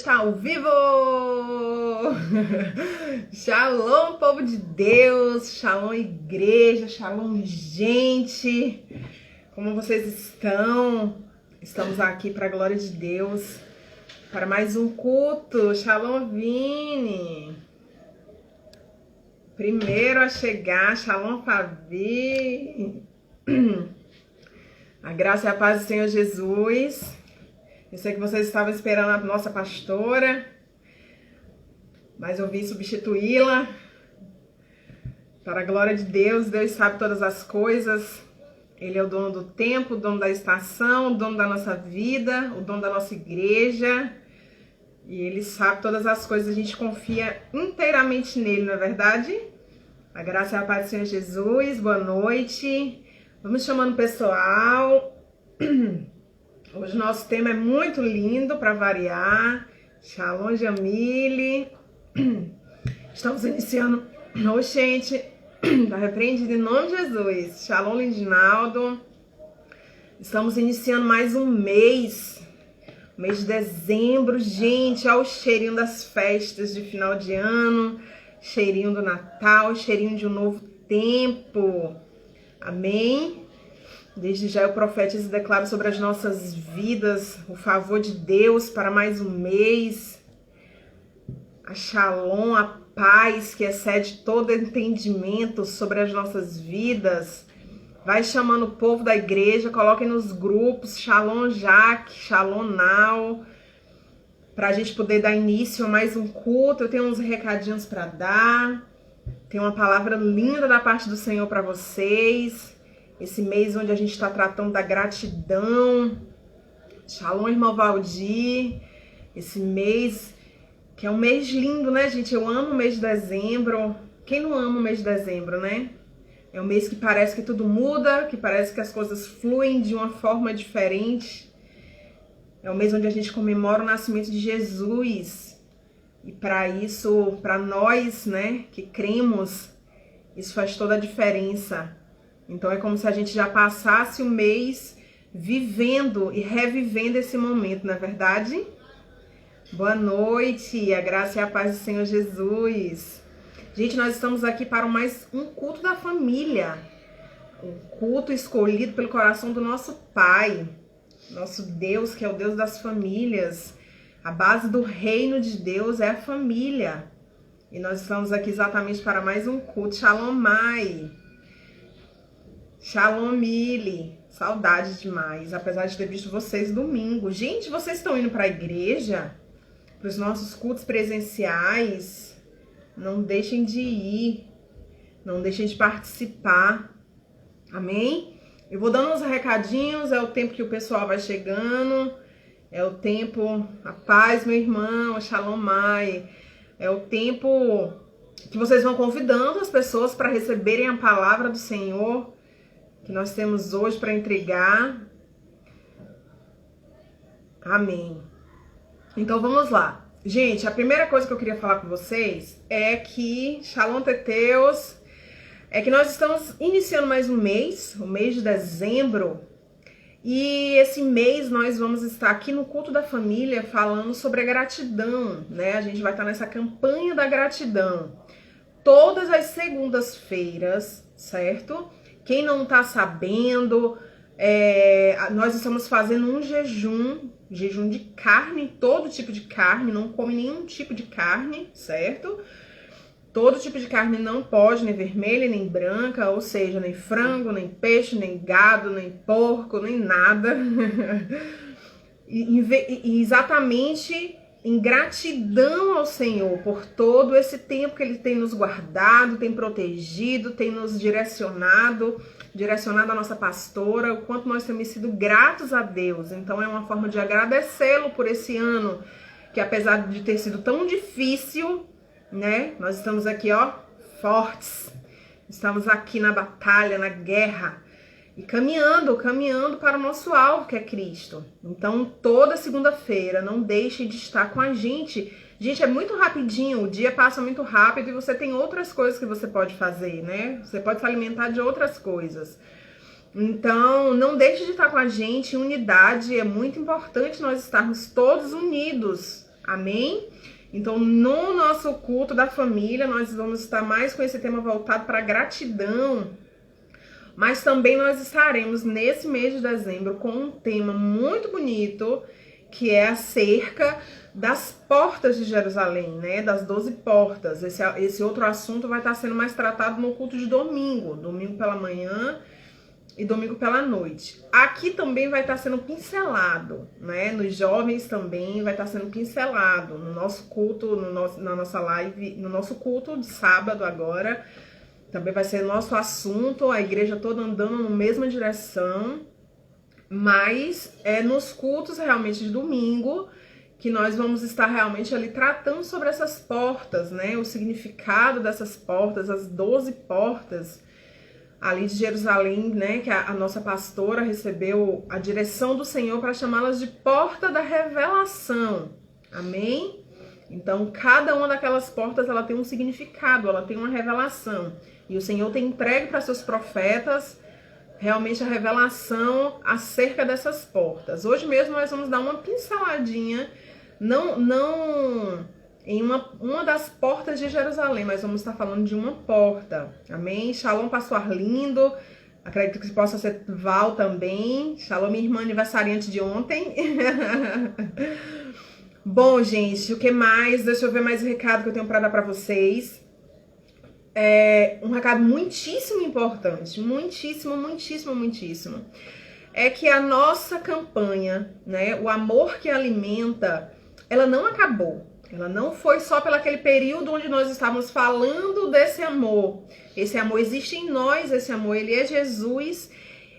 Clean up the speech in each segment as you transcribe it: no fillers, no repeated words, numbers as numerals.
está ao vivo! Shalom, povo de Deus! Shalom, igreja! Shalom, gente! Como vocês estão? Estamos aqui para a glória de Deus, para mais um culto. Shalom, Vini! Primeiro a chegar, Shalom, Fabi! A graça e a paz do Senhor Jesus. Eu sei que vocês estavam esperando a nossa pastora, mas eu vim substituí-la. Para a glória de Deus, Deus sabe todas as coisas. Ele é o dono do tempo, o dono da estação, o dono da nossa vida, o dono da nossa igreja. E Ele sabe todas as coisas, a gente confia inteiramente nele, não é verdade? A graça e a paz do Senhor Jesus, boa noite. Vamos chamando o pessoal. Hoje nosso tema é muito lindo para variar. Shalom, Jamile. Estamos iniciando. Ô, gente, tá repreendido em nome de Jesus. Shalom, Lindinaldo. Estamos iniciando mais um mês. Mês de dezembro, gente. Olha o cheirinho das festas de final de ano. Cheirinho do Natal. Cheirinho de um novo tempo. Amém? Desde já eu profetizo e declaro sobre as nossas vidas o favor de Deus para mais um mês. A shalom, a paz que excede todo entendimento sobre as nossas vidas. Vai chamando o povo da igreja, coloquem nos grupos, Shalom Jaque, Shalom Now, para a gente poder dar início a mais um culto. Eu tenho uns recadinhos para dar, tem uma palavra linda da parte do Senhor para vocês. Esse mês onde a gente está tratando da gratidão. Shalom, irmão Valdir. Esse mês que é um mês lindo, né, gente? Eu amo o mês de dezembro. Quem não ama o mês de dezembro, né? É um mês que parece que tudo muda, que parece que as coisas fluem de uma forma diferente. É um mês onde a gente comemora o nascimento de Jesus. E para isso, para nós, né, que cremos, isso faz toda a diferença. Então é como se a gente já passasse o mês vivendo e revivendo esse momento, não é verdade? Boa noite, a graça e a paz do Senhor Jesus. Gente, nós estamos aqui para mais um culto da família. Um culto escolhido pelo coração do nosso Pai. Nosso Deus, que é o Deus das famílias. A base do reino de Deus é a família. E nós estamos aqui exatamente para mais um culto. Shalom, Mai. Shalom, Mili. Saudade demais, apesar de ter visto vocês domingo. Gente, vocês estão indo para a igreja? Para os nossos cultos presenciais? Não deixem de ir. Não deixem de participar. Amém? Eu vou dando uns recadinhos. É o tempo que o pessoal vai chegando. É o tempo... A paz, meu irmão. Shalom, Mai. É o tempo que vocês vão convidando as pessoas para receberem a palavra do Senhor que nós temos hoje para entregar. Amém. Então vamos lá. Gente, a primeira coisa que eu queria falar com vocês é que, Shalom Teteus, é que nós estamos iniciando mais um mês, o mês de dezembro, e esse mês nós vamos estar aqui no culto da família falando sobre a gratidão, né? A gente vai estar nessa campanha da gratidão, todas as segundas-feiras, certo? Quem não está sabendo, nós estamos fazendo um jejum de carne, todo tipo de carne, não come nenhum tipo de carne, certo? Todo tipo de carne não pode, nem vermelha, nem branca, ou seja, nem frango, nem peixe, nem gado, nem porco, nem nada. E exatamente em gratidão ao Senhor por todo esse tempo que Ele tem nos guardado, tem protegido, tem nos direcionado a nossa pastora, o quanto nós temos sido gratos a Deus. Então é uma forma de agradecê-lo por esse ano, que apesar de ter sido tão difícil, né, nós estamos aqui, ó, fortes, estamos aqui na batalha, na guerra, e caminhando para o nosso alvo, que é Cristo. Então, toda segunda-feira, não deixe de estar com a gente. Gente, é muito rapidinho, o dia passa muito rápido e você tem outras coisas que você pode fazer, né? Você pode se alimentar de outras coisas. Então, não deixe de estar com a gente em unidade. É muito importante nós estarmos todos unidos. Amém? Então, no nosso culto da família, nós vamos estar mais com esse tema voltado para gratidão. Mas também nós estaremos nesse mês de dezembro com um tema muito bonito, que é acerca das portas de Jerusalém, né? Das 12 portas. Esse outro assunto vai estar sendo mais tratado no culto de domingo pela manhã e domingo pela noite. Aqui também vai estar sendo pincelado, né? Nos jovens também vai estar sendo pincelado. No nosso culto, na nossa live, no nosso culto de sábado agora, também vai ser nosso assunto, a igreja toda andando na mesma direção. Mas é nos cultos realmente de domingo que nós vamos estar realmente ali tratando sobre essas portas, né? O significado dessas portas, as 12 portas ali de Jerusalém, né? Que a nossa pastora recebeu a direção do Senhor para chamá-las de porta da revelação. Amém? Então, cada uma daquelas portas, ela tem um significado, ela tem uma revelação. E o Senhor tem entregue para seus profetas realmente a revelação acerca dessas portas. Hoje mesmo nós vamos dar uma pinceladinha, não em uma das portas de Jerusalém, mas vamos estar falando de uma porta. Amém? Shalom, pastor Arlindo. Acredito que possa ser Val também. Shalom, minha irmã aniversariante de ontem. Bom, gente, o que mais? Deixa eu ver mais o recado que eu tenho para dar para vocês. Um recado muitíssimo importante, muitíssimo, é que a nossa campanha, né, o amor que alimenta, ela não acabou. Ela não foi só pelo aquele período onde nós estávamos falando desse amor. Esse amor existe em nós, esse amor, ele é Jesus,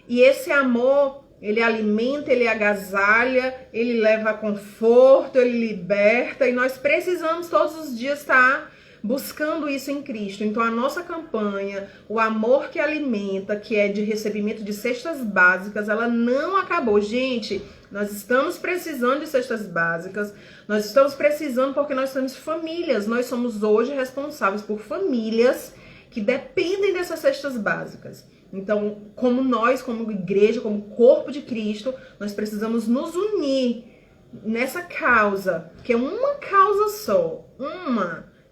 e esse amor, ele alimenta, ele agasalha, ele leva conforto, ele liberta, e nós precisamos todos os dias estar buscando isso em Cristo. Então a nossa campanha, o amor que alimenta, que é de recebimento de cestas básicas, ela não acabou. Gente, nós estamos precisando de cestas básicas, nós estamos precisando porque nós temos famílias, nós somos hoje responsáveis por famílias que dependem dessas cestas básicas. Então, como nós, como igreja, como corpo de Cristo, nós precisamos nos unir nessa causa, que é uma causa só,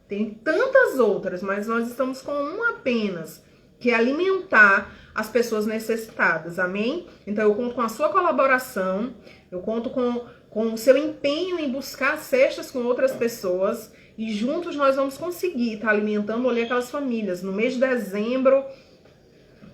tem tantas outras, mas nós estamos com uma apenas, que é alimentar as pessoas necessitadas, amém? Então eu conto com a sua colaboração, eu conto com o seu empenho em buscar cestas com outras pessoas, e juntos nós vamos conseguir estar alimentando ali aquelas famílias. No mês de dezembro,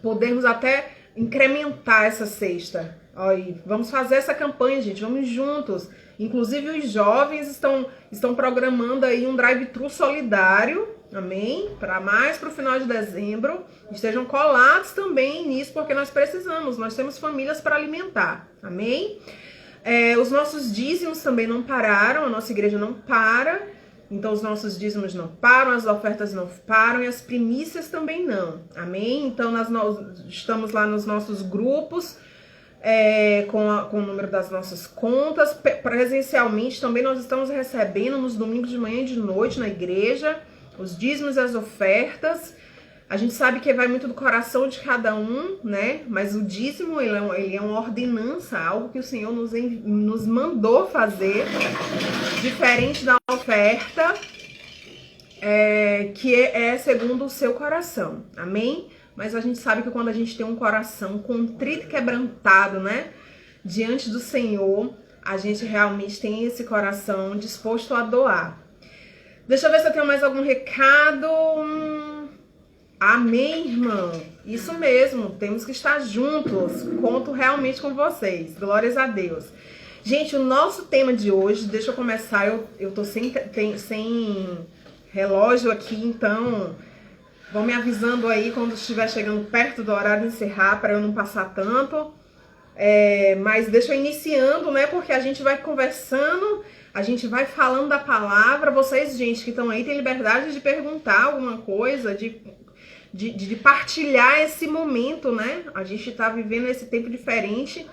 podemos até incrementar essa cesta. Aí, vamos fazer essa campanha, gente, vamos juntos. Inclusive os jovens estão programando aí um drive-thru solidário, amém? Para o final de dezembro. Estejam colados também nisso, porque nós precisamos, nós temos famílias para alimentar, amém? Os nossos dízimos também não pararam, a nossa igreja não para, então os nossos dízimos não param, as ofertas não param e as primícias também não, amém? Então nós estamos lá nos nossos grupos, com o número das nossas contas. Presencialmente também nós estamos recebendo nos domingos de manhã e de noite na igreja os dízimos e as ofertas. A gente sabe que vai muito do coração de cada um, né? Mas o dízimo, ele é uma ordenança, algo que o Senhor nos mandou fazer, diferente da oferta, que é segundo o seu coração, amém? Mas a gente sabe que quando a gente tem um coração contrito e quebrantado, né, diante do Senhor, a gente realmente tem esse coração disposto a doar. Deixa eu ver se eu tenho mais algum recado. Amém, irmão? Isso mesmo, temos que estar juntos. Conto realmente com vocês. Glórias a Deus. Gente, o nosso tema de hoje, deixa eu começar, eu tô sem relógio aqui, então vão me avisando aí quando estiver chegando perto do horário de encerrar, para eu não passar tanto. Mas deixa eu iniciando, né? Porque a gente vai conversando, a gente vai falando da palavra. Vocês, gente, que estão aí, tem liberdade de perguntar alguma coisa, de partilhar esse momento, né? A gente tá vivendo esse tempo diferente,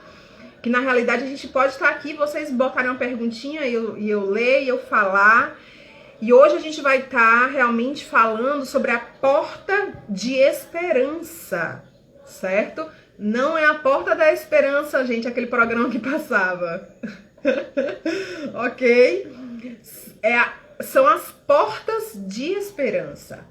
que na realidade a gente pode estar aqui, vocês botarem uma perguntinha e eu ler e eu falar. E hoje a gente vai estar realmente falando sobre a porta de esperança, certo? Não é a porta da esperança, gente, aquele programa que passava. Ok? São as portas de esperança.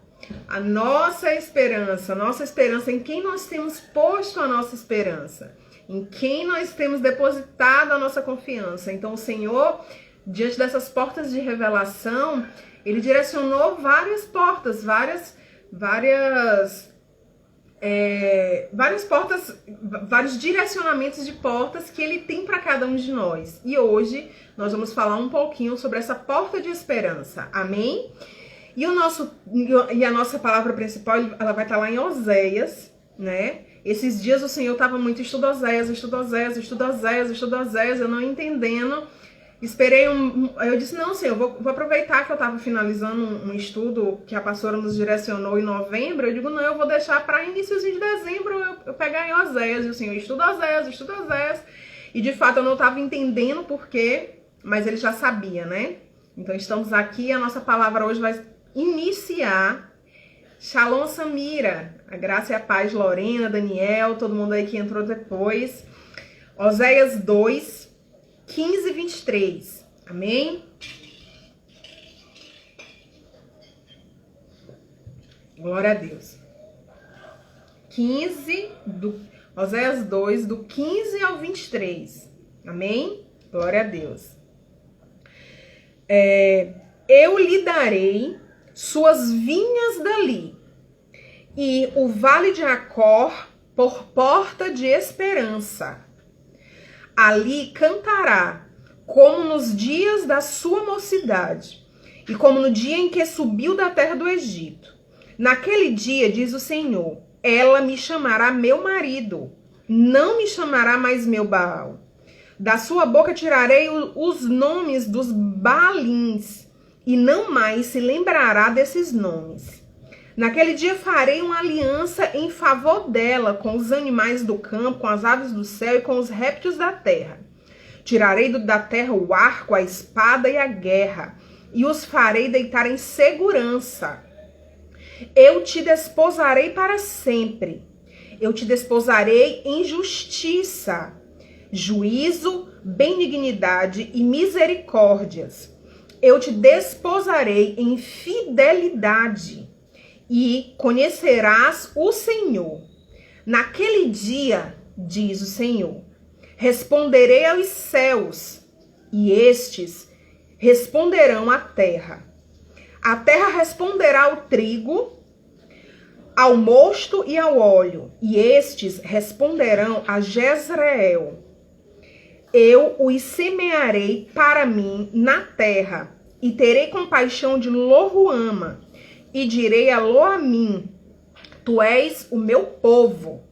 A nossa esperança em quem nós temos posto a nossa esperança, em quem nós temos depositado a nossa confiança. Então o Senhor, diante dessas portas de revelação, Ele direcionou várias portas, vários direcionamentos de portas que Ele tem para cada um de nós. E hoje nós vamos falar um pouquinho sobre essa porta de esperança. Amém? E a nossa palavra principal, ela vai estar lá em Oséias, né? Esses dias o Senhor estava muito estudo Oséias, eu não entendendo. Esperei eu disse, não, Senhor, vou aproveitar que eu estava finalizando um estudo que a pastora nos direcionou em novembro. Eu digo, não, eu vou deixar para iníciozinho de dezembro eu pegar em Oséias. E o Senhor, estuda Oséias. E de fato eu não estava entendendo por quê, mas Ele já sabia, né? Então estamos aqui, a nossa palavra hoje vai iniciar. Shalom, Samira, a graça e a paz, Lorena, Daniel, todo mundo aí que entrou depois. Oséias 2, 15 e 23. Amém? Glória a Deus. Oséias 2, do 15 ao 23. Amém? Glória a Deus. Eu lhe darei suas vinhas dali, e o vale de Acor por porta de esperança. Ali cantará, como nos dias da sua mocidade, e como no dia em que subiu da terra do Egito. Naquele dia, diz o Senhor, ela me chamará meu marido, não me chamará mais meu Baal. Da sua boca tirarei os nomes dos Baalins, e não mais se lembrará desses nomes. Naquele dia farei uma aliança em favor dela com os animais do campo, com as aves do céu e com os répteis da terra. Tirarei da terra o arco, a espada e a guerra, e os farei deitar em segurança. Eu te desposarei para sempre. Eu te desposarei em justiça, juízo, benignidade e misericórdias. Eu te desposarei em fidelidade e conhecerás o Senhor. Naquele dia, diz o Senhor, responderei aos céus e estes responderão à terra. A terra responderá ao trigo, ao mosto e ao óleo, e estes responderão a Jezreel. Eu os semearei para mim na terra, e terei compaixão de Lo-ruama, e direi a Lo-amim, tu és o meu povo.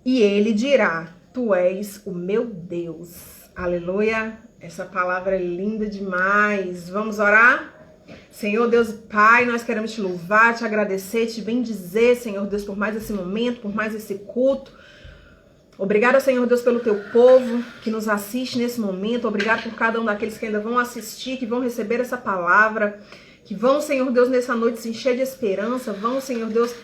E ele dirá, tu és o meu Deus. Aleluia, essa palavra é linda demais. Vamos orar? Senhor Deus Pai, nós queremos te louvar, te agradecer, te bendizer, Senhor Deus, por mais esse momento, por mais esse culto. Obrigada, Senhor Deus, pelo teu povo que nos assiste nesse momento. Obrigada por cada um daqueles que ainda vão assistir, que vão receber essa palavra, que vão, Senhor Deus, nessa noite se encher de esperança. Vão, Senhor Deus,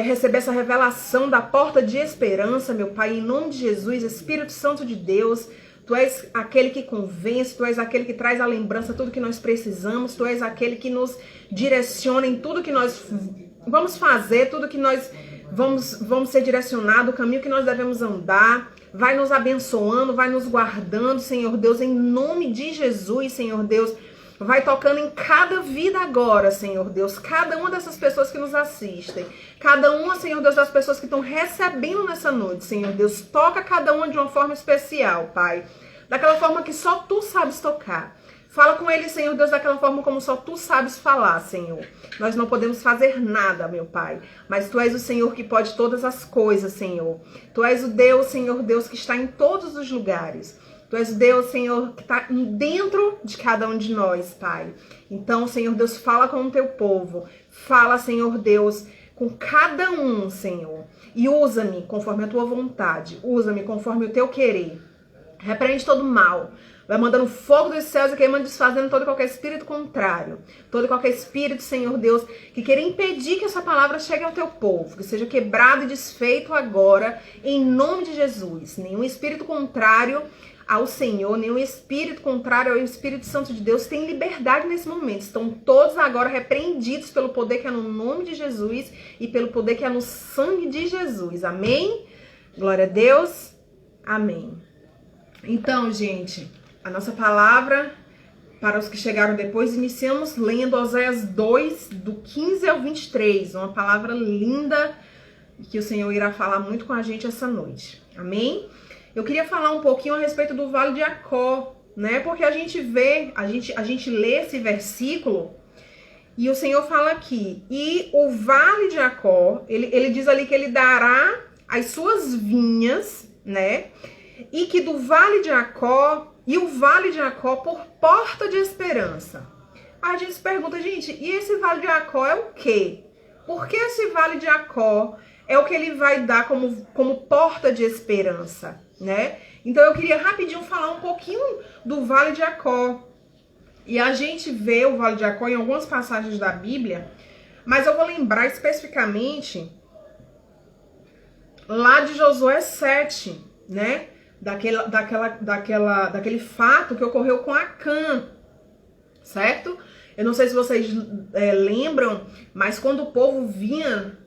receber essa revelação da porta de esperança, meu Pai, em nome de Jesus, Espírito Santo de Deus. Tu és aquele que convence, tu és aquele que traz à lembrança tudo que nós precisamos, tu és aquele que nos direciona em tudo que nós vamos fazer, tudo que nós vamos ser direcionados, o caminho que nós devemos andar. Vai nos abençoando, vai nos guardando, Senhor Deus, em nome de Jesus, Senhor Deus. Vai tocando em cada vida agora, Senhor Deus, cada uma dessas pessoas que nos assistem, cada uma, Senhor Deus, das pessoas que estão recebendo nessa noite, Senhor Deus, toca cada uma de uma forma especial, Pai, daquela forma que só Tu sabes tocar. Fala com eles, Senhor Deus, daquela forma como só Tu sabes falar, Senhor. Nós não podemos fazer nada, meu Pai, mas Tu és o Senhor que pode todas as coisas, Senhor. Tu és o Deus, Senhor Deus, que está em todos os lugares. Tu és o Deus, Senhor, que está dentro de cada um de nós, Pai. Então, Senhor Deus, fala com o Teu povo. Fala, Senhor Deus, com cada um, Senhor. E usa-me conforme a Tua vontade. Usa-me conforme o Teu querer. Repreende todo mal. Vai mandando fogo dos céus e queimando, desfazendo todo e qualquer espírito contrário. Todo e qualquer espírito, Senhor Deus, que queira impedir que essa palavra chegue ao Teu povo. Que seja quebrado e desfeito agora, em nome de Jesus. Nenhum espírito contrário ao Senhor, nenhum espírito contrário ao Espírito Santo de Deus tem liberdade nesse momento. Estão todos agora repreendidos pelo poder que é no nome de Jesus e pelo poder que é no sangue de Jesus. Amém? Glória a Deus. Amém. Então, gente, a nossa palavra para os que chegaram depois, iniciamos lendo Oséias 2, do 15 ao 23. Uma palavra linda que o Senhor irá falar muito com a gente essa noite. Amém? Eu queria falar um pouquinho a respeito do Vale de Jacó, né? Porque a gente vê, a gente lê esse versículo e o Senhor fala aqui, e o Vale de Jacó, ele diz ali que ele dará as suas vinhas, né? E que do Vale de Jacó, e o Vale de Jacó por porta de esperança. A gente se pergunta, gente, e esse Vale de Jacó é o quê? Por que esse Vale de Jacó é o que ele vai dar como porta de esperança, né? Então eu queria rapidinho falar um pouquinho do Vale de Jacó. E a gente vê o Vale de Jacó em algumas passagens da Bíblia, mas eu vou lembrar especificamente lá de Josué 7, né? Daquele fato que ocorreu com Acã, certo? Eu não sei se vocês lembram, mas quando o povo vinha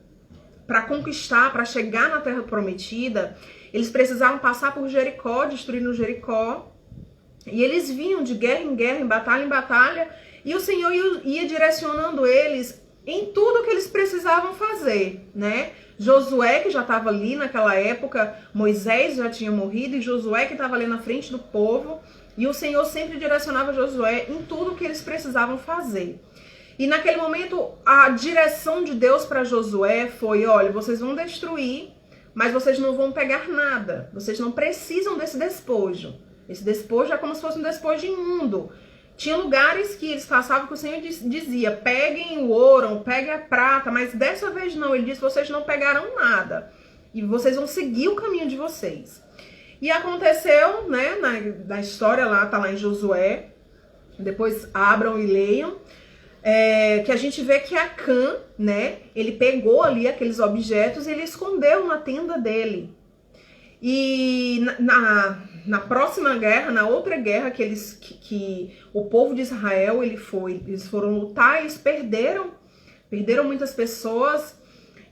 para conquistar, para chegar na Terra Prometida, eles precisavam passar por Jericó, destruindo Jericó, e eles vinham de guerra em batalha, e o Senhor ia direcionando eles em tudo que eles precisavam fazer, né? Josué, que já estava ali naquela época, Moisés já tinha morrido, e Josué que estava ali na frente do povo, e o Senhor sempre direcionava Josué em tudo que eles precisavam fazer. E naquele momento, a direção de Deus para Josué foi, olha, vocês vão destruir, mas vocês não vão pegar nada, vocês não precisam desse despojo. Esse despojo é como se fosse um despojo imundo. Tinha lugares que eles passavam que o Senhor dizia, peguem o ouro, peguem a prata, mas dessa vez não. Ele disse, vocês não pegarão nada. E vocês vão seguir o caminho de vocês. E aconteceu, né, na história lá, tá lá em Josué, depois abram e leiam, que a gente vê que Acã, né, ele pegou ali aqueles objetos e ele escondeu na tenda dele. E na próxima guerra, na outra guerra que o povo de Israel eles foram lutar, eles perderam muitas pessoas,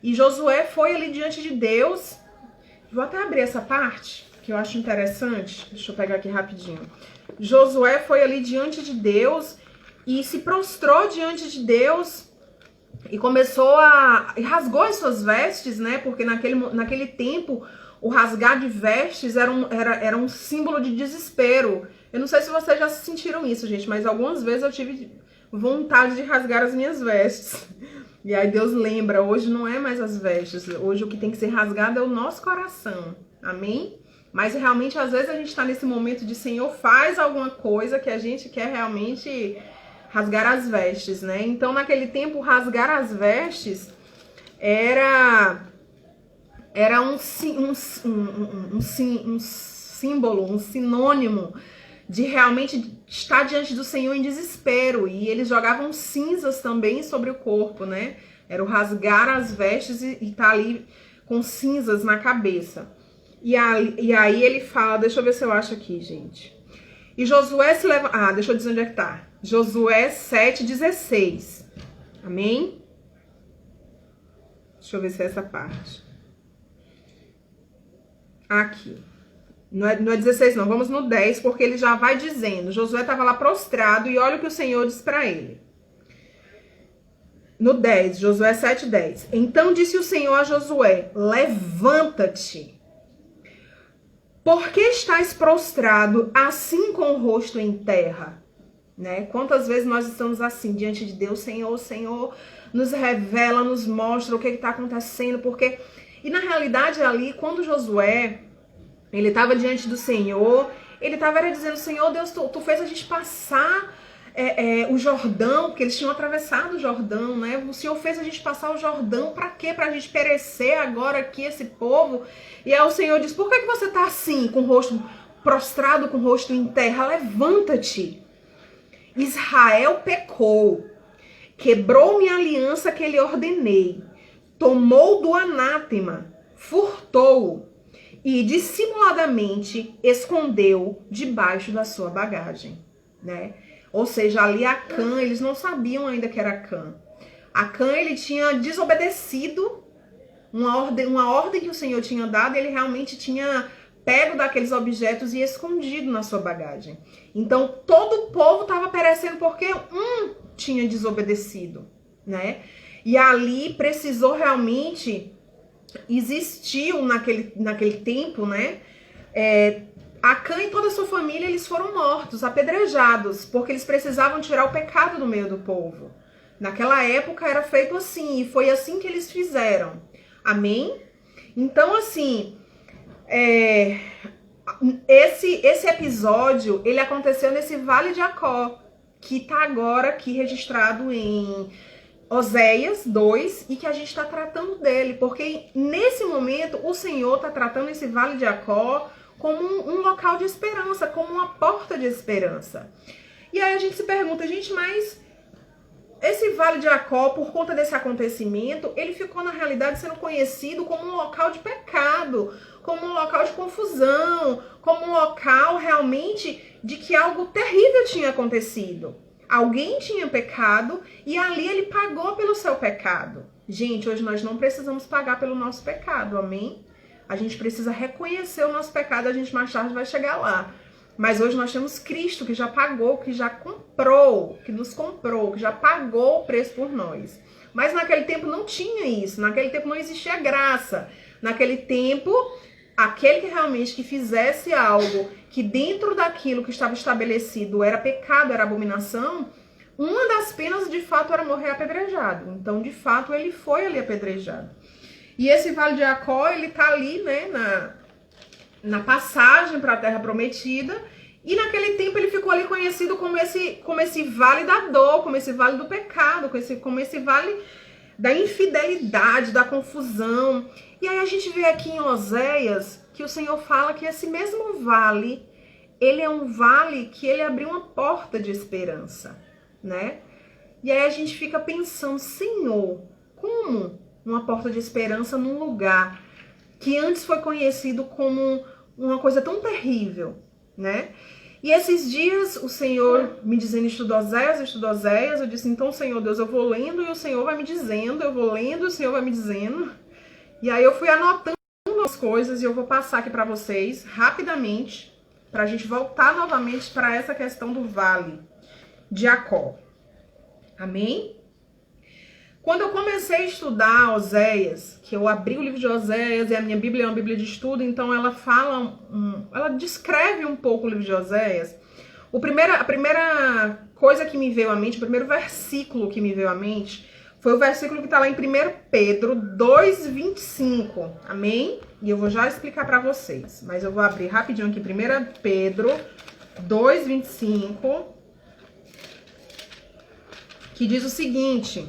e Josué foi ali diante de Deus. Vou até abrir essa parte, que eu acho interessante, deixa eu pegar aqui rapidinho. Josué foi ali diante de Deus e se prostrou diante de Deus e e rasgou as suas vestes, né, porque naquele tempo o rasgar de vestes era um símbolo de desespero. Eu não sei se vocês já sentiram isso, gente, mas algumas vezes eu tive vontade de rasgar as minhas vestes. E aí Deus lembra, hoje não é mais as vestes, hoje o que tem que ser rasgado é o nosso coração. Amém? Mas realmente, às vezes a gente está nesse momento de Senhor, faz alguma coisa que a gente quer realmente rasgar as vestes, né? Então, naquele tempo, rasgar as vestes era um símbolo, um sinônimo de realmente estar diante do Senhor em desespero. E eles jogavam cinzas também sobre o corpo, né? Era o rasgar as vestes e estar ali com cinzas na cabeça. E aí ele fala, deixa eu ver se eu acho aqui, gente. E Josué se leva... deixa eu dizer onde é que tá. Josué 7,16. Amém? Deixa eu ver se é essa parte. Aqui. Não é 16 não, vamos no 10, porque ele já vai dizendo. Josué estava lá prostrado e olha o que o Senhor diz para ele. No 10, Josué 7,10. Então disse o Senhor a Josué, levanta-te. Por que estás prostrado assim com o rosto em terra? Né? Quantas vezes nós estamos assim diante de Deus, Senhor, nos revela, nos mostra o que está acontecendo, porque... E na realidade ali, quando Josué, ele estava diante do Senhor, ele estava dizendo, Senhor Deus, tu fez a gente passar o Jordão, porque eles tinham atravessado o Jordão, né? O Senhor fez a gente passar o Jordão, para quê? Para a gente perecer agora aqui, esse povo. E aí o Senhor diz, por que você está assim, com o rosto prostrado, com o rosto em terra? Levanta-te. Israel pecou, quebrou minha aliança que lhe ordenei, tomou do anátema, furtou e dissimuladamente escondeu debaixo da sua bagagem, né? Ou seja, ali Acã, eles não sabiam ainda que era Acã. Acã, ele tinha desobedecido uma ordem que o Senhor tinha dado, e ele realmente tinha pego daqueles objetos e escondido na sua bagagem. Então, todo o povo estava perecendo porque tinha desobedecido, né? E ali precisou realmente, existiu naquele tempo, né? Acã e toda a sua família, eles foram mortos, apedrejados, porque eles precisavam tirar o pecado do meio do povo. Naquela época era feito assim, e foi assim que eles fizeram. Amém? Então, assim, esse episódio, ele aconteceu nesse Vale de Jacó, que está agora aqui registrado em Oséias 2, e que a gente está tratando dele, porque nesse momento o Senhor está tratando esse Vale de Jacó como um local de esperança, como uma porta de esperança. E aí a gente se pergunta, gente, mas esse Vale de Jacó, por conta desse acontecimento, ele ficou na realidade sendo conhecido como um local de pecado, como um local de confusão, como um local realmente de que algo terrível tinha acontecido. Alguém tinha pecado e ali ele pagou pelo seu pecado. Gente, hoje nós não precisamos pagar pelo nosso pecado, amém? A gente precisa reconhecer o nosso pecado, a gente mais tarde vai chegar lá. Mas hoje nós temos Cristo que já pagou, que já comprou, que nos comprou, que já pagou o preço por nós. Mas naquele tempo não tinha isso, naquele tempo não existia graça. Naquele tempo, aquele que realmente fizesse algo que dentro daquilo que estava estabelecido era pecado, era abominação, uma das penas de fato era morrer apedrejado. Então, de fato, ele foi ali apedrejado. E esse Vale de Jacó, ele tá ali, né, na passagem para a Terra Prometida, e naquele tempo ele ficou ali conhecido como esse Vale da Dor, como esse Vale do Pecado, como esse Vale da infidelidade, da confusão. E aí a gente vê aqui em Oséias que o Senhor fala que esse mesmo vale, ele é um vale que ele abriu uma porta de esperança, né? E aí a gente fica pensando, Senhor, como uma porta de esperança num lugar que antes foi conhecido como uma coisa tão terrível, né? E esses dias o Senhor me dizendo, estuda Oséias, eu disse, então, Senhor Deus, eu vou lendo e o Senhor vai me dizendo, eu vou lendo e o Senhor vai me dizendo. E aí eu fui anotando as coisas e eu vou passar aqui para vocês rapidamente, para a gente voltar novamente para essa questão do Vale de Jacó. Amém? Quando eu comecei a estudar Oséias, que eu abri o livro de Oséias, e a minha Bíblia é uma Bíblia de estudo, então ela fala, ela descreve um pouco o livro de Oséias. A primeira coisa que me veio à mente, o primeiro versículo que me veio à mente, foi o versículo que está lá em 1 Pedro 2,25, amém? E eu vou já explicar para vocês, mas eu vou abrir rapidinho aqui, 1 Pedro 2,25, que diz o seguinte: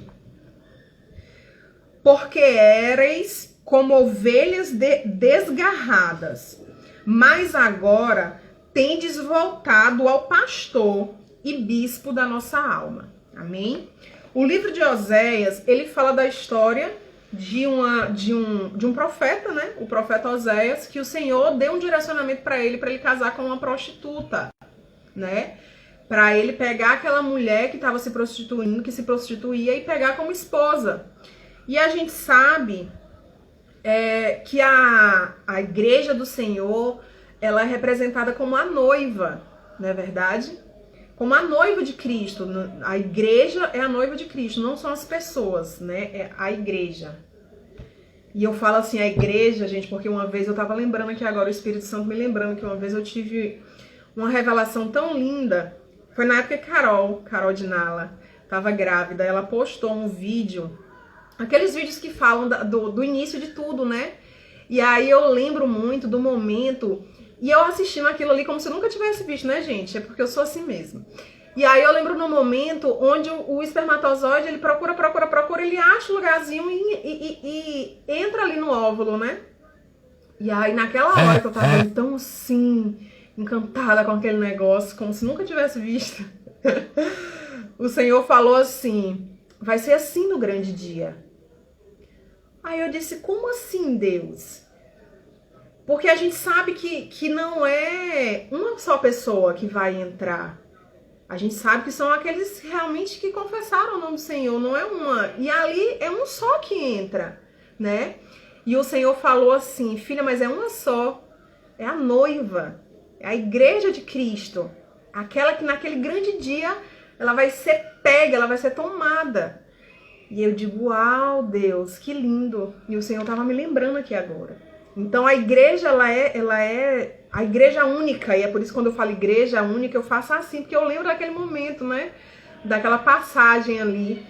porque éreis como ovelhas desgarradas, mas agora tendes voltado ao pastor e bispo da nossa alma. Amém? O livro de Oséias, ele fala da história de um profeta, né? O profeta Oséias, que o Senhor deu um direcionamento para ele casar com uma prostituta, né? Para ele pegar aquela mulher que estava se prostituindo, que se prostituía, e pegar como esposa. E a gente sabe que a igreja do Senhor, ela é representada como a noiva, não é verdade? Como a noiva de Cristo. A igreja é a noiva de Cristo, não são as pessoas, né? É a igreja. E eu falo assim, a igreja, gente, porque uma vez eu tava lembrando aqui agora, o Espírito Santo me lembrando que uma vez eu tive uma revelação tão linda. Foi na época que Carol de Nala, tava grávida, ela postou um vídeo, aqueles vídeos que falam do início de tudo, né? E aí eu lembro muito do momento, e eu assistindo aquilo ali como se eu nunca tivesse visto, né, gente? É porque eu sou assim mesmo. E aí eu lembro no momento onde o espermatozoide, ele procura, ele acha o lugarzinho e entra ali no óvulo, né? E aí naquela hora que eu tava tão assim, encantada com aquele negócio, como se nunca tivesse visto, o Senhor falou assim, vai ser assim no grande dia. Aí eu disse, como assim, Deus? Porque a gente sabe que não é uma só pessoa que vai entrar. A gente sabe que são aqueles realmente que confessaram o nome do Senhor, não é uma. E ali é um só que entra, né? E o Senhor falou assim, filha, mas é uma só. É a noiva, é a igreja de Cristo. Aquela que naquele grande dia ela vai ser pega, ela vai ser tomada. E eu digo, uau, Deus, que lindo. E o Senhor estava me lembrando aqui agora. Então a igreja, ela é a igreja única. E é por isso que quando eu falo igreja única, eu faço assim, porque eu lembro daquele momento, né? Daquela passagem ali,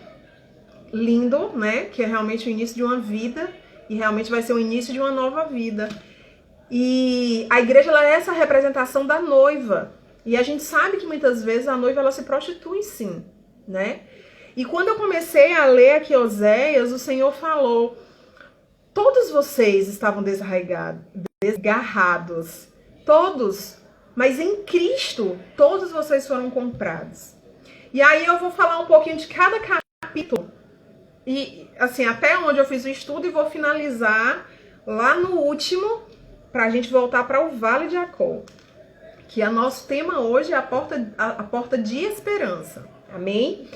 lindo, né? Que é realmente o início de uma vida. E realmente vai ser o início de uma nova vida. E a igreja, ela é essa representação da noiva. E a gente sabe que muitas vezes a noiva, ela se prostitui sim, né? E quando eu comecei a ler aqui Oséias, o Senhor falou, todos vocês estavam desgarrados, todos, mas em Cristo, todos vocês foram comprados. E aí eu vou falar um pouquinho de cada capítulo, e assim, até onde eu fiz o estudo, e vou finalizar lá no último, para a gente voltar para o Vale de Jacó, que é nosso tema hoje, é a porta de esperança, amém?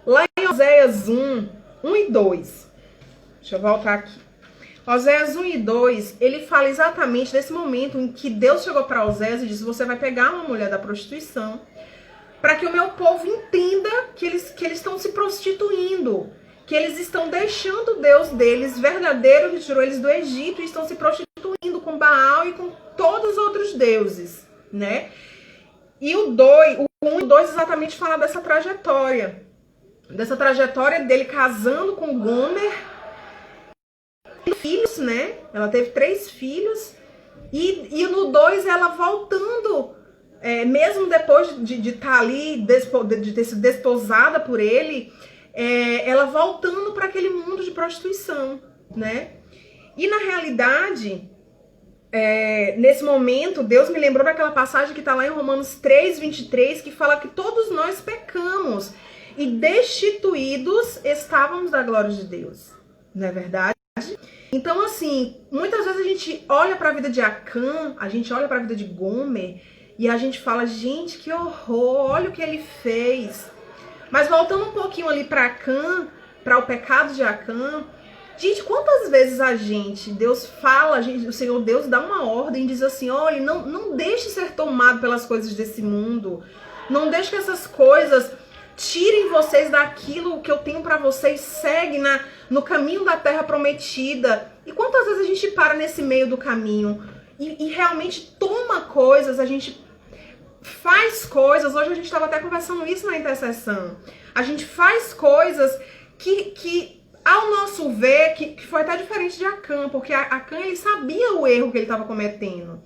Lá em Oséias 1 e 2, deixa eu voltar aqui. Oséias 1 e 2, ele fala exatamente desse momento em que Deus chegou para Oséias e disse, você vai pegar uma mulher da prostituição, para que o meu povo entenda que eles estão se prostituindo, que eles estão deixando o Deus deles, verdadeiro, que tirou eles do Egito, e estão se prostituindo com Baal e com todos os outros deuses, né? E o 1 e 2 exatamente fala dessa trajetória dele casando com Gomer, filhos, né? Ela teve 3 filhos, e no 2 ela voltando, mesmo depois de estar ali, de ter sido desposada por ele, ela voltando para aquele mundo de prostituição, né? E na realidade, nesse momento, Deus me lembrou daquela passagem que está lá em Romanos 3, 23, que fala que todos nós pecamos e destituídos estávamos da glória de Deus, não é verdade? Então, assim, muitas vezes a gente olha para a vida de Acã, a gente olha para a vida de Gomer e a gente fala, gente, que horror, olha o que ele fez. Mas voltando um pouquinho ali para Acã, para o pecado de Acã, gente, quantas vezes Deus fala, o Senhor Deus dá uma ordem e diz assim, olha, não deixe ser tomado pelas coisas desse mundo, não deixe que essas coisas tirem vocês daquilo que eu tenho para vocês, segue no caminho da terra prometida. E quantas vezes a gente para nesse meio do caminho e realmente toma coisas, a gente faz coisas, hoje a gente estava até conversando isso na intercessão, a gente faz coisas que ao nosso ver, que foi até diferente de Acã, porque Acã, ele sabia o erro que ele estava cometendo,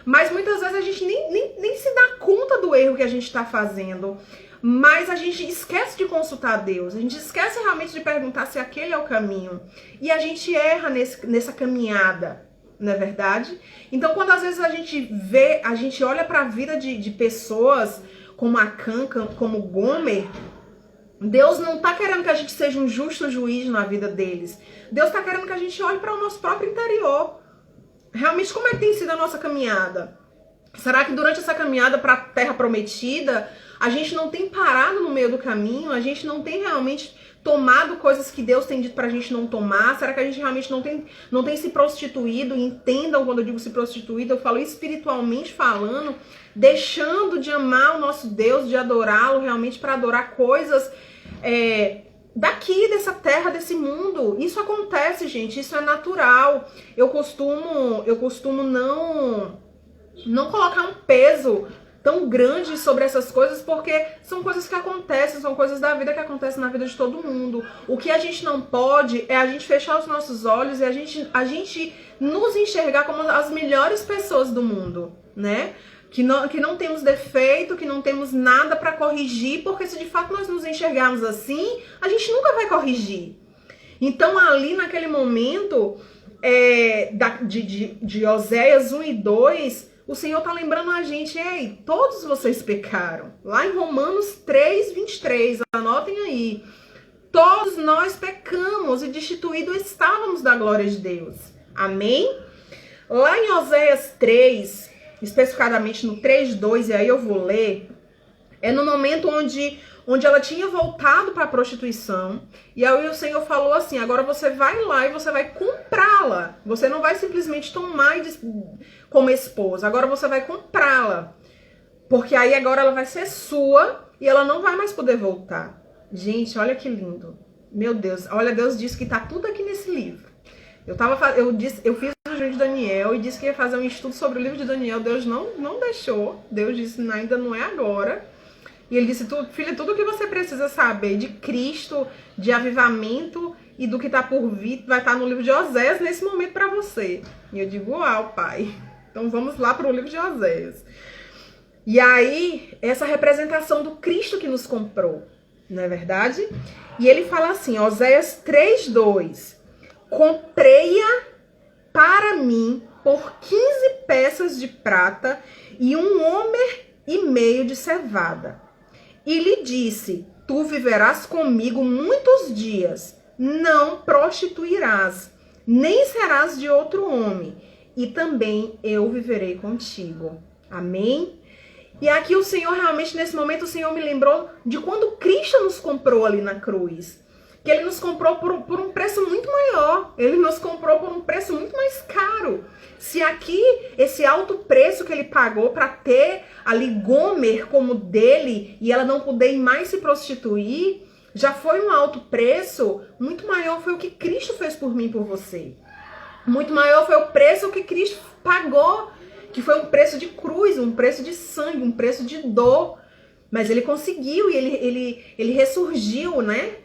mas muitas vezes a gente nem se dá conta do erro que a gente está fazendo, mas a gente esquece de consultar Deus, a gente esquece realmente de perguntar se aquele é o caminho, e a gente erra nessa caminhada, não é verdade? Então, quando às vezes a gente olha para a vida de pessoas como Acã, como Gomer, Deus não está querendo que a gente seja um justo juiz na vida deles. Deus está querendo que a gente olhe para o nosso próprio interior. Realmente, como é que tem sido a nossa caminhada? Será que durante essa caminhada para a Terra Prometida, a gente não tem parado no meio do caminho? A gente não tem realmente tomado coisas que Deus tem dito pra gente não tomar? Será que a gente realmente não tem se prostituído? Entendam, quando eu digo se prostituído, eu falo espiritualmente falando, deixando de amar o nosso Deus, de adorá-lo realmente para adorar coisas daqui, dessa terra, desse mundo. Isso acontece, gente, isso é natural. Eu costumo não colocar um peso tão grande sobre essas coisas, porque são coisas que acontecem, são coisas da vida que acontecem na vida de todo mundo. O que a gente não pode é a gente fechar os nossos olhos e a gente nos enxergar como as melhores pessoas do mundo, né? Que não temos defeito, que não temos nada para corrigir, porque se de fato nós nos enxergarmos assim, a gente nunca vai corrigir. Então ali naquele momento de Oséias 1 e 2, o Senhor está lembrando a gente, ei, todos vocês pecaram. Lá em Romanos 3, 23, anotem aí. Todos nós pecamos e destituídos estávamos da glória de Deus. Amém? Lá em Oséias 3, especificadamente no 3:2, e aí eu vou ler, é no momento onde ela tinha voltado para a prostituição, e aí o Senhor falou assim, agora você vai lá e você vai comprá-la. Você não vai simplesmente tomar como esposa, agora você vai comprá-la. Porque aí agora ela vai ser sua e ela não vai mais poder voltar. Gente, olha que lindo. Meu Deus, olha, Deus disse que tá tudo aqui nesse livro. Eu fiz o livro de Daniel e disse que ia fazer um estudo sobre o livro de Daniel. Deus não deixou. Deus disse, ainda não é agora. E ele disse, filha, tudo o que você precisa saber de Cristo, de avivamento e do que tá por vir, vai estar no livro de Oséias nesse momento para você. E eu digo, uau, pai. Então vamos lá para o livro de Oséias. E aí, essa representação do Cristo que nos comprou, não é verdade? E ele fala assim, Oséias 3:2. Comprei-a para mim por 15 peças de prata e 1 homer e meio de cevada. E lhe disse, tu viverás comigo muitos dias, não prostituirás, nem serás de outro homem, e também eu viverei contigo. Amém? E aqui o Senhor, realmente, nesse momento, o Senhor me lembrou de quando Cristo nos comprou ali na cruz. Que Ele nos comprou por um preço muito maior. Ele nos comprou por um preço muito mais caro. Se aqui, esse alto preço que Ele pagou para ter ali Gomer como dele e ela não poder mais se prostituir, já foi um alto preço, muito maior foi o que Cristo fez por mim e por você. Muito maior foi o preço que Cristo pagou, que foi um preço de cruz, um preço de sangue, um preço de dor. Mas Ele conseguiu e ele ressurgiu, né?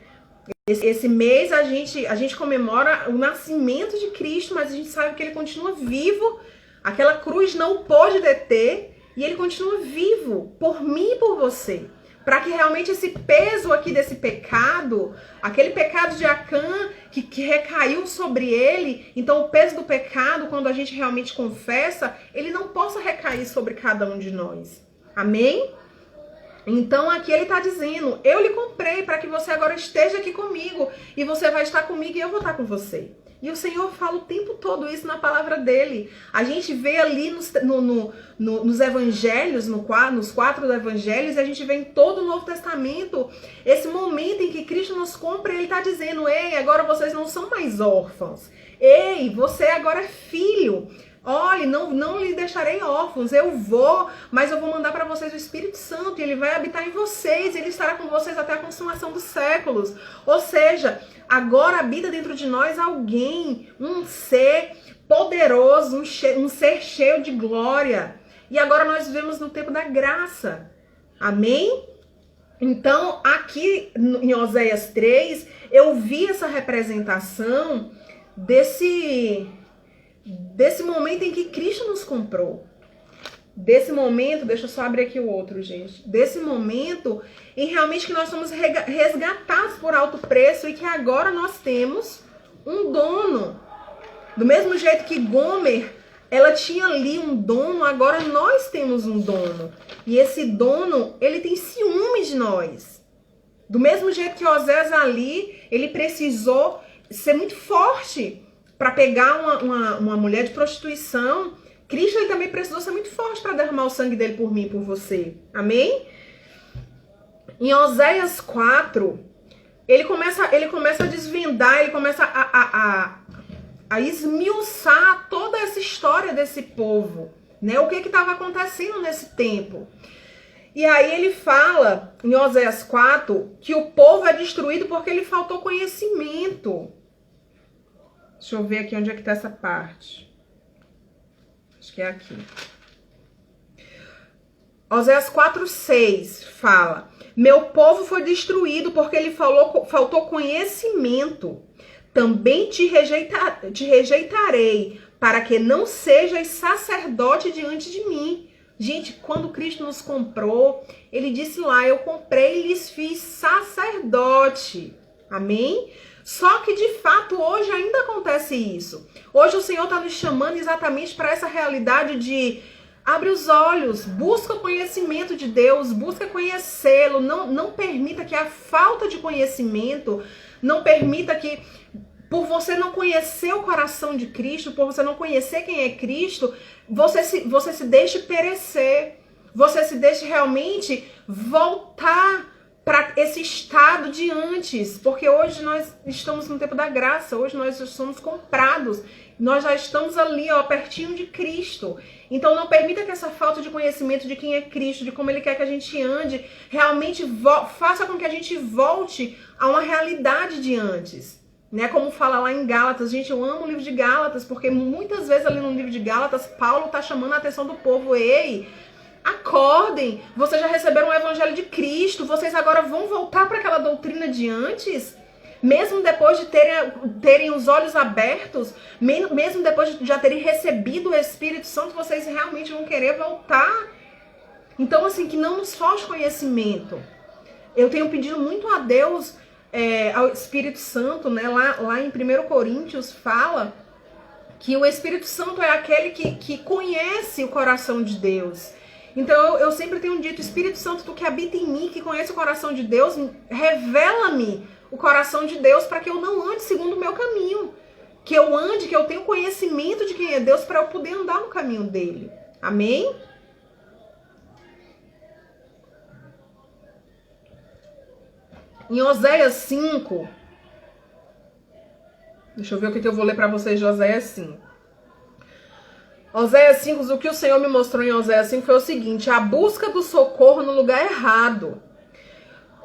Esse mês a gente comemora o nascimento de Cristo, mas a gente sabe que Ele continua vivo. Aquela cruz não o pôde deter e Ele continua vivo por mim e por você. Para que realmente esse peso aqui desse pecado, aquele pecado de Acã que recaiu sobre ele, então o peso do pecado, quando a gente realmente confessa, ele não possa recair sobre cada um de nós. Amém? Então aqui ele está dizendo, eu lhe comprei para que você agora esteja aqui comigo, e você vai estar comigo e eu vou estar com você. E o Senhor fala o tempo todo isso na palavra dele. A gente vê ali nos evangelhos, nos 4 evangelhos, e a gente vê em todo o Novo Testamento, esse momento em que Cristo nos compra, ele está dizendo, ei, agora vocês não são mais órfãos. Ei, você agora é filho. Olha, não lhe deixarei órfãos, eu vou, mas eu vou mandar para vocês o Espírito Santo, e ele vai habitar em vocês, ele estará com vocês até a consumação dos séculos. Ou seja, agora habita dentro de nós alguém, um ser poderoso, um ser cheio de glória. E agora nós vivemos no tempo da graça. Amém? Então, aqui em Oséias 3, eu vi essa representação desse momento em que Cristo nos comprou. Desse momento, deixa eu só abrir aqui o outro, gente. Desse momento em realmente que nós somos resgatados por alto preço e que agora nós temos um dono. Do mesmo jeito que Gomer, ela tinha ali um dono, agora nós temos um dono. E esse dono, ele tem ciúme de nós. Do mesmo jeito que Oséias ali, ele precisou ser muito forte para pegar uma mulher de prostituição, Cristo ele também precisou ser muito forte para derramar o sangue dele por mim e por você. Amém? Em Oséias 4, ele começa a desvendar, ele começa a esmiuçar toda essa história desse povo, né? O que estava acontecendo nesse tempo. E aí ele fala, em Oséias 4, que o povo é destruído porque ele faltou conhecimento. Deixa eu ver aqui onde é que tá essa parte. Acho que é aqui. Oséias 4:6 fala: meu povo foi destruído porque ele faltou conhecimento. Também te rejeitarei, para que não sejas sacerdote diante de mim. Gente, quando Cristo nos comprou, ele disse lá, eu comprei e lhes fiz sacerdote. Amém? Só que, de fato, hoje ainda acontece isso. Hoje o Senhor está nos chamando exatamente para essa realidade de abre os olhos, busca o conhecimento de Deus, busca conhecê-lo. Não permita que a falta de conhecimento, não permita que por você não conhecer o coração de Cristo, por você não conhecer quem é Cristo, você se deixa perecer. Você se deixa realmente voltar para esse estado de antes. Porque hoje nós estamos no tempo da graça, hoje nós somos comprados. Nós já estamos ali, ó, pertinho de Cristo. Então não permita que essa falta de conhecimento de quem é Cristo, de como Ele quer que a gente ande, realmente faça com que a gente volte a uma realidade de antes. Né? Como fala lá em Gálatas, gente, eu amo o livro de Gálatas, porque muitas vezes ali no livro de Gálatas, Paulo está chamando a atenção do povo. Ei, acordem, vocês já receberam o evangelho de Cristo, vocês agora vão voltar para aquela doutrina de antes? Mesmo depois de terem os olhos abertos, mesmo depois de já terem recebido o Espírito Santo, vocês realmente vão querer voltar? Então, assim, que não nos falte conhecimento. Eu tenho pedido muito a Deus, ao Espírito Santo, né? Lá em 1 Coríntios fala que o Espírito Santo é aquele que conhece o coração de Deus. Então eu sempre tenho dito, Espírito Santo, tu que habita em mim, que conhece o coração de Deus, revela-me o coração de Deus para que eu não ande segundo o meu caminho. Que eu ande, que eu tenha conhecimento de quem é Deus para eu poder andar no caminho dele. Amém? Em Oséias 5, deixa eu ver o que eu vou ler para vocês de Oséias 5. Oséias 5, o que o Senhor me mostrou em Oséias 5 foi o seguinte: a busca do socorro no lugar errado.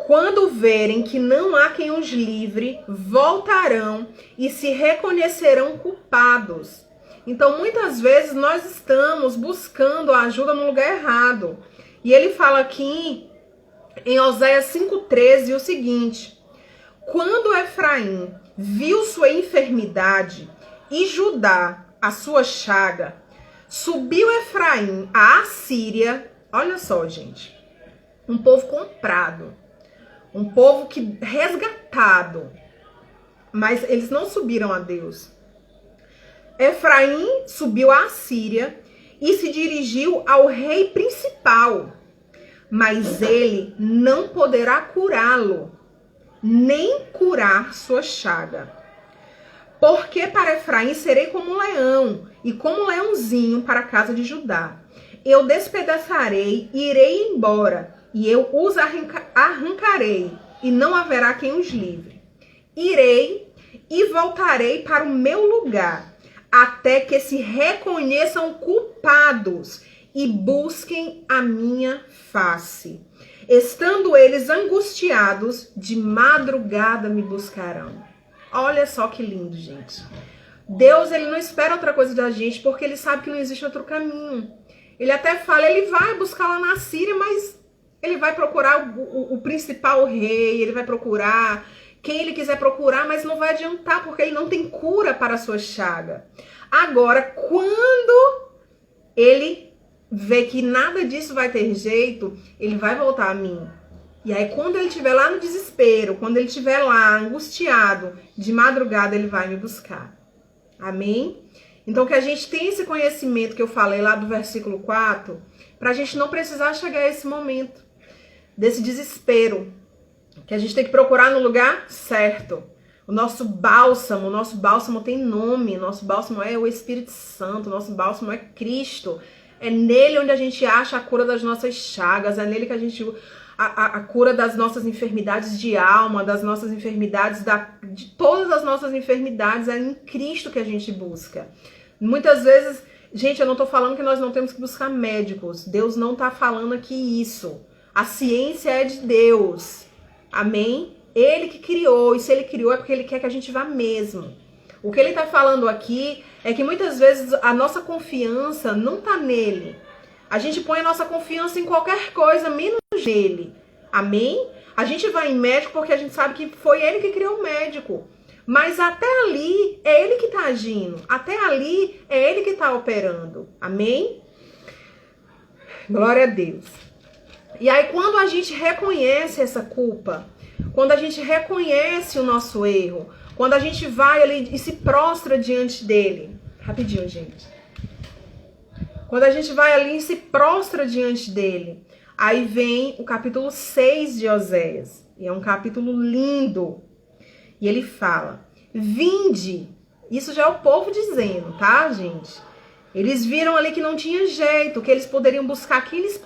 Quando verem que não há quem os livre, voltarão e se reconhecerão culpados. Então, muitas vezes, nós estamos buscando a ajuda no lugar errado. E ele fala aqui em Oséias 5,13 o seguinte: quando Efraim viu sua enfermidade e Judá a sua chaga, subiu Efraim à Assíria. Olha só, gente, um povo comprado, um povo que resgatado, mas eles não subiram a Deus. Efraim subiu à Assíria e se dirigiu ao rei principal, mas ele não poderá curá-lo, nem curar sua chaga. Porque para Efraim serei como um leão, e como um leãozinho para a casa de Judá. Eu despedaçarei e irei embora, e eu os arrancarei, e não haverá quem os livre. Irei e voltarei para o meu lugar, até que se reconheçam culpados e busquem a minha face. Estando eles angustiados, de madrugada me buscarão. Olha só que lindo, gente. Deus, ele não espera outra coisa da gente, porque ele sabe que não existe outro caminho. Ele até fala, ele vai buscar lá na Síria, mas ele vai procurar o principal rei, ele vai procurar quem ele quiser procurar, mas não vai adiantar, porque ele não tem cura para a sua chaga. Agora, quando ele vê que nada disso vai ter jeito, ele vai voltar a mim. E aí, quando ele estiver lá no desespero, quando ele estiver lá angustiado, de madrugada ele vai me buscar. Amém? Então, que a gente tenha esse conhecimento que eu falei lá do versículo 4, para a gente não precisar chegar a esse momento, desse desespero, que a gente tem que procurar no lugar certo. O nosso bálsamo tem nome, nosso bálsamo é o Espírito Santo, nosso bálsamo é Cristo. É nele onde a gente acha a cura das nossas chagas, é nele que a gente... A cura das nossas enfermidades de alma, das nossas enfermidades, de todas as nossas enfermidades, é em Cristo que a gente busca. Muitas vezes, gente, eu não tô falando que nós não temos que buscar médicos. Deus não tá falando aqui isso. A ciência é de Deus. Amém? Ele que criou, e se ele criou é porque ele quer que a gente vá mesmo. O que ele tá falando aqui é que muitas vezes a nossa confiança não tá nele. A gente põe a nossa confiança em qualquer coisa, menos nele. Amém? A gente vai em médico porque a gente sabe que foi ele que criou o médico. Mas até ali é ele que está agindo. Até ali é ele que está operando. Amém? Glória a Deus. E aí quando a gente reconhece essa culpa, quando a gente reconhece o nosso erro, quando a gente vai ali e se prostra diante dele. Rapidinho, gente. Quando a gente vai ali e se prostra diante dele, aí vem o capítulo 6 de Oséias. E é um capítulo lindo. E ele fala: vinde. Isso já é o povo dizendo, tá, gente? Eles viram ali que não tinha jeito, que eles poderiam buscar quem eles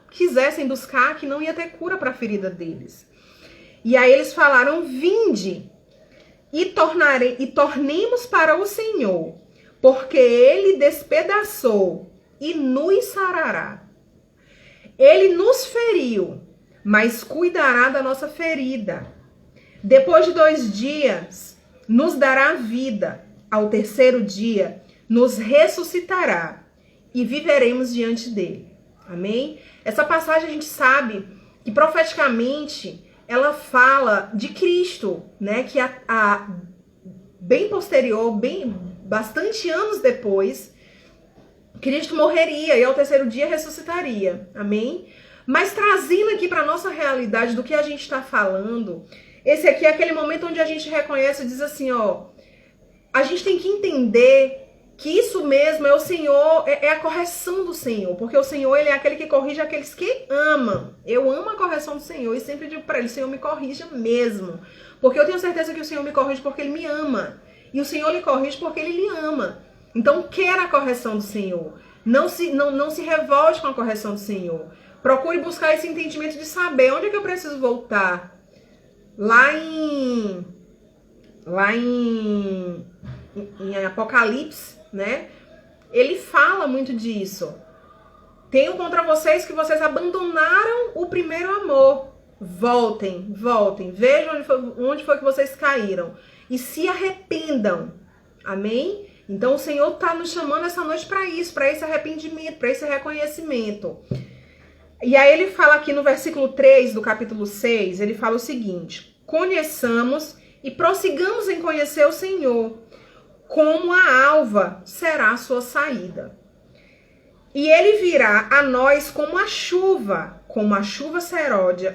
quisessem buscar, que não ia ter cura para a ferida deles. E aí eles falaram, vinde e tornemos para o Senhor, porque ele despedaçou e nos sarará. Ele nos feriu, mas cuidará da nossa ferida. Depois de 2 dias, nos dará vida. Ao terceiro dia, nos ressuscitará e viveremos diante dele. Amém? Essa passagem a gente sabe que profeticamente ela fala de Cristo, né? Que bem posterior, bastante anos depois, Cristo morreria e ao terceiro dia ressuscitaria. Amém? Mas trazendo aqui para nossa realidade do que a gente está falando, esse aqui é aquele momento onde a gente reconhece e diz assim, ó, a gente tem que entender que isso mesmo é o Senhor, é a correção do Senhor, porque o Senhor, ele é aquele que corrige aqueles que amam. Eu amo a correção do Senhor e sempre digo para ele, Senhor, me corrija mesmo, porque eu tenho certeza que o Senhor me corrige porque ele me ama, e o Senhor lhe corrige porque ele lhe ama. Então, queira a correção do Senhor, não se revolte com a correção do Senhor, procure buscar esse entendimento de saber onde é que eu preciso voltar. Lá em Apocalipse, né? Ele fala muito disso. Tenho contra vocês que vocês abandonaram o primeiro amor. Voltem, vejam onde foi que vocês caíram e se arrependam. Amém? Então o Senhor está nos chamando essa noite para isso, para esse arrependimento, para esse reconhecimento. E aí ele fala aqui no versículo 3 do capítulo 6, ele fala o seguinte: conheçamos e prossigamos em conhecer o Senhor, como a alva será a sua saída. E ele virá a nós como a chuva serôdia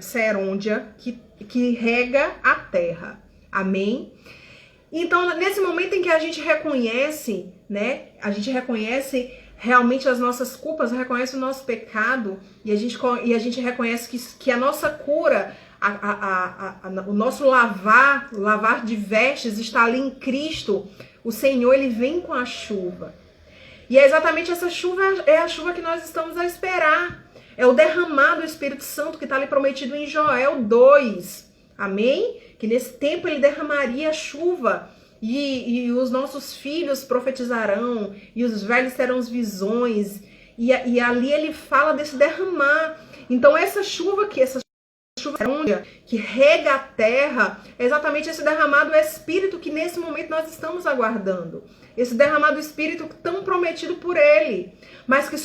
que rega a terra. Amém? Então, nesse momento em que a gente reconhece, né? A gente reconhece realmente as nossas culpas, reconhece o nosso pecado e a gente reconhece que a nossa cura, o nosso lavar de vestes está ali em Cristo. O Senhor, ele vem com a chuva. E é exatamente essa chuva, é a chuva que nós estamos a esperar. É o derramar do Espírito Santo que está ali prometido em Joel 2. Amém? Que nesse tempo ele derramaria a chuva. E os nossos filhos profetizarão, e os velhos terão visões, e ali ele fala desse derramar. Então essa chuva que rega a terra, é exatamente esse derramado Espírito que nesse momento nós estamos aguardando. Esse derramado Espírito tão prometido por ele, mas que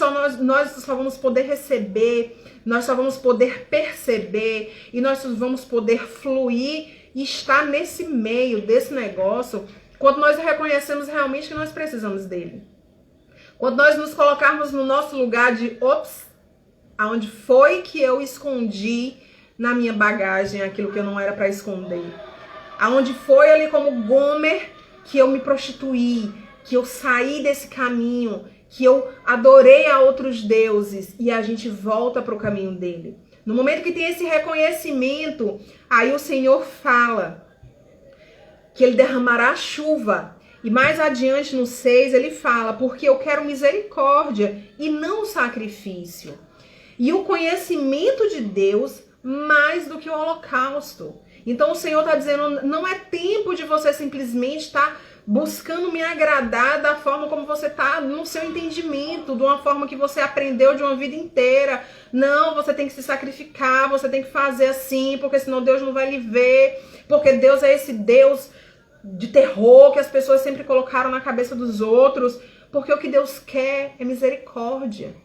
nós só vamos poder receber, nós só vamos poder perceber, e nós só vamos poder fluir e estar nesse meio desse negócio quando nós reconhecemos realmente que nós precisamos dele. Quando nós nos colocarmos no nosso lugar de aonde foi que eu escondi na minha bagagem aquilo que eu não era para esconder? Aonde foi ali como Gomer que eu me prostituí, que eu saí desse caminho, que eu adorei a outros deuses, e a gente volta para o caminho dele. No momento que tem esse reconhecimento, aí o Senhor fala que ele derramará chuva. E mais adiante no 6 ele fala, porque eu quero misericórdia e não sacrifício. E o conhecimento de Deus mais do que o holocausto. Então o Senhor está dizendo, não é tempo de você simplesmente estar buscando me agradar da forma como você está no seu entendimento, de uma forma que você aprendeu de uma vida inteira. Não, você tem que se sacrificar, você tem que fazer assim, porque senão Deus não vai lhe ver, porque Deus é esse Deus de terror que as pessoas sempre colocaram na cabeça dos outros, porque o que Deus quer é misericórdia.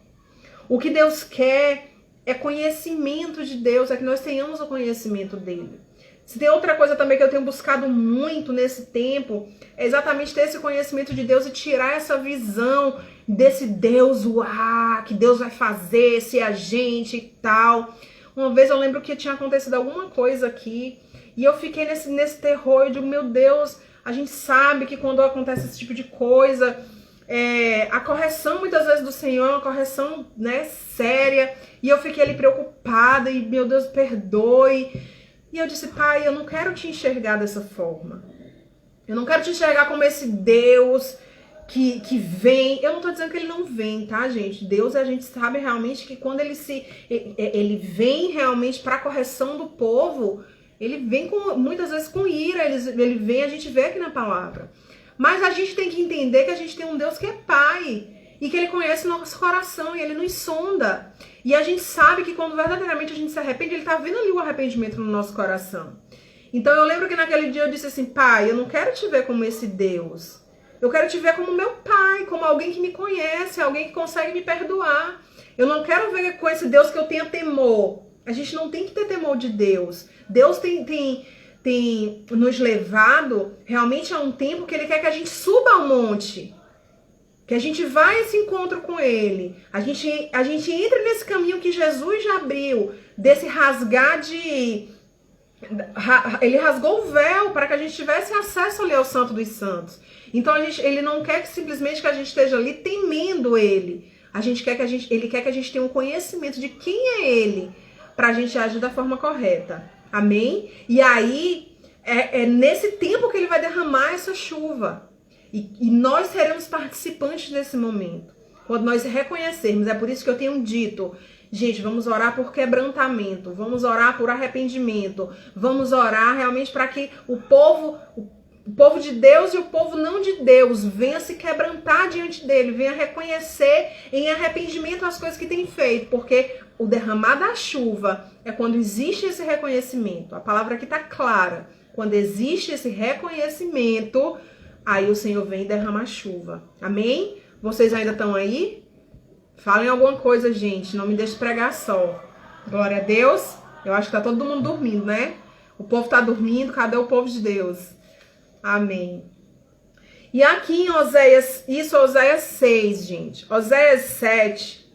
O que Deus quer é conhecimento de Deus, é que nós tenhamos o conhecimento dele. Se tem outra coisa também que eu tenho buscado muito nesse tempo, é exatamente ter esse conhecimento de Deus e tirar essa visão desse Deus, que Deus vai fazer, ser a gente e tal. Uma vez eu lembro que tinha acontecido alguma coisa aqui e eu fiquei nesse terror. Eu digo, meu Deus, a gente sabe que quando acontece esse tipo de coisa, a correção muitas vezes do Senhor é uma correção, né, séria. E eu fiquei ali preocupada e, meu Deus, perdoe. E eu disse, Pai, eu não quero te enxergar dessa forma. Eu não quero te enxergar como esse Deus que vem. Eu não tô dizendo que ele não vem, tá, gente? Deus, a gente sabe realmente que quando ele vem realmente para a correção do povo, ele vem muitas vezes com ira, ele vem, a gente vê aqui na palavra. Mas a gente tem que entender que a gente tem um Deus que é Pai e que ele conhece nosso coração e ele nos sonda. E a gente sabe que quando verdadeiramente a gente se arrepende, ele tá vendo ali o arrependimento no nosso coração. Então eu lembro que naquele dia eu disse assim: Pai, eu não quero te ver como esse Deus. Eu quero te ver como meu Pai, como alguém que me conhece, alguém que consegue me perdoar. Eu não quero ver com esse Deus que eu tenha temor. A gente não tem que ter temor de Deus. Deus tem nos levado realmente a um tempo que ele quer que a gente suba ao monte. Que a gente vá a esse encontro com ele. A gente entra nesse caminho que Jesus já abriu. Desse rasgar de... Ele rasgou o véu para que a gente tivesse acesso ali ao Santo dos Santos. Então ele não quer que simplesmente que a gente esteja ali temendo ele. Ele quer que a gente tenha um conhecimento de quem é ele, para a gente agir da forma correta. Amém? E aí é nesse tempo que ele vai derramar essa chuva. E nós seremos participantes desse momento. Quando nós reconhecermos. É por isso que eu tenho dito: gente, vamos orar por quebrantamento, vamos orar por arrependimento, vamos orar realmente para que o povo de Deus e o povo não de Deus venha se quebrantar diante dele, venha reconhecer em arrependimento as coisas que tem feito, porque o derramar da chuva é quando existe esse reconhecimento. A palavra aqui está clara. Quando existe esse reconhecimento, aí o Senhor vem e derrama a chuva. Amém? Vocês ainda estão aí? Falem alguma coisa, gente. Não me deixe pregar só. Glória a Deus. Eu acho que tá todo mundo dormindo, né? O povo tá dormindo. Cadê o povo de Deus? Amém. E aqui em Oséias, isso é Oséias 6, gente. Oséias 7,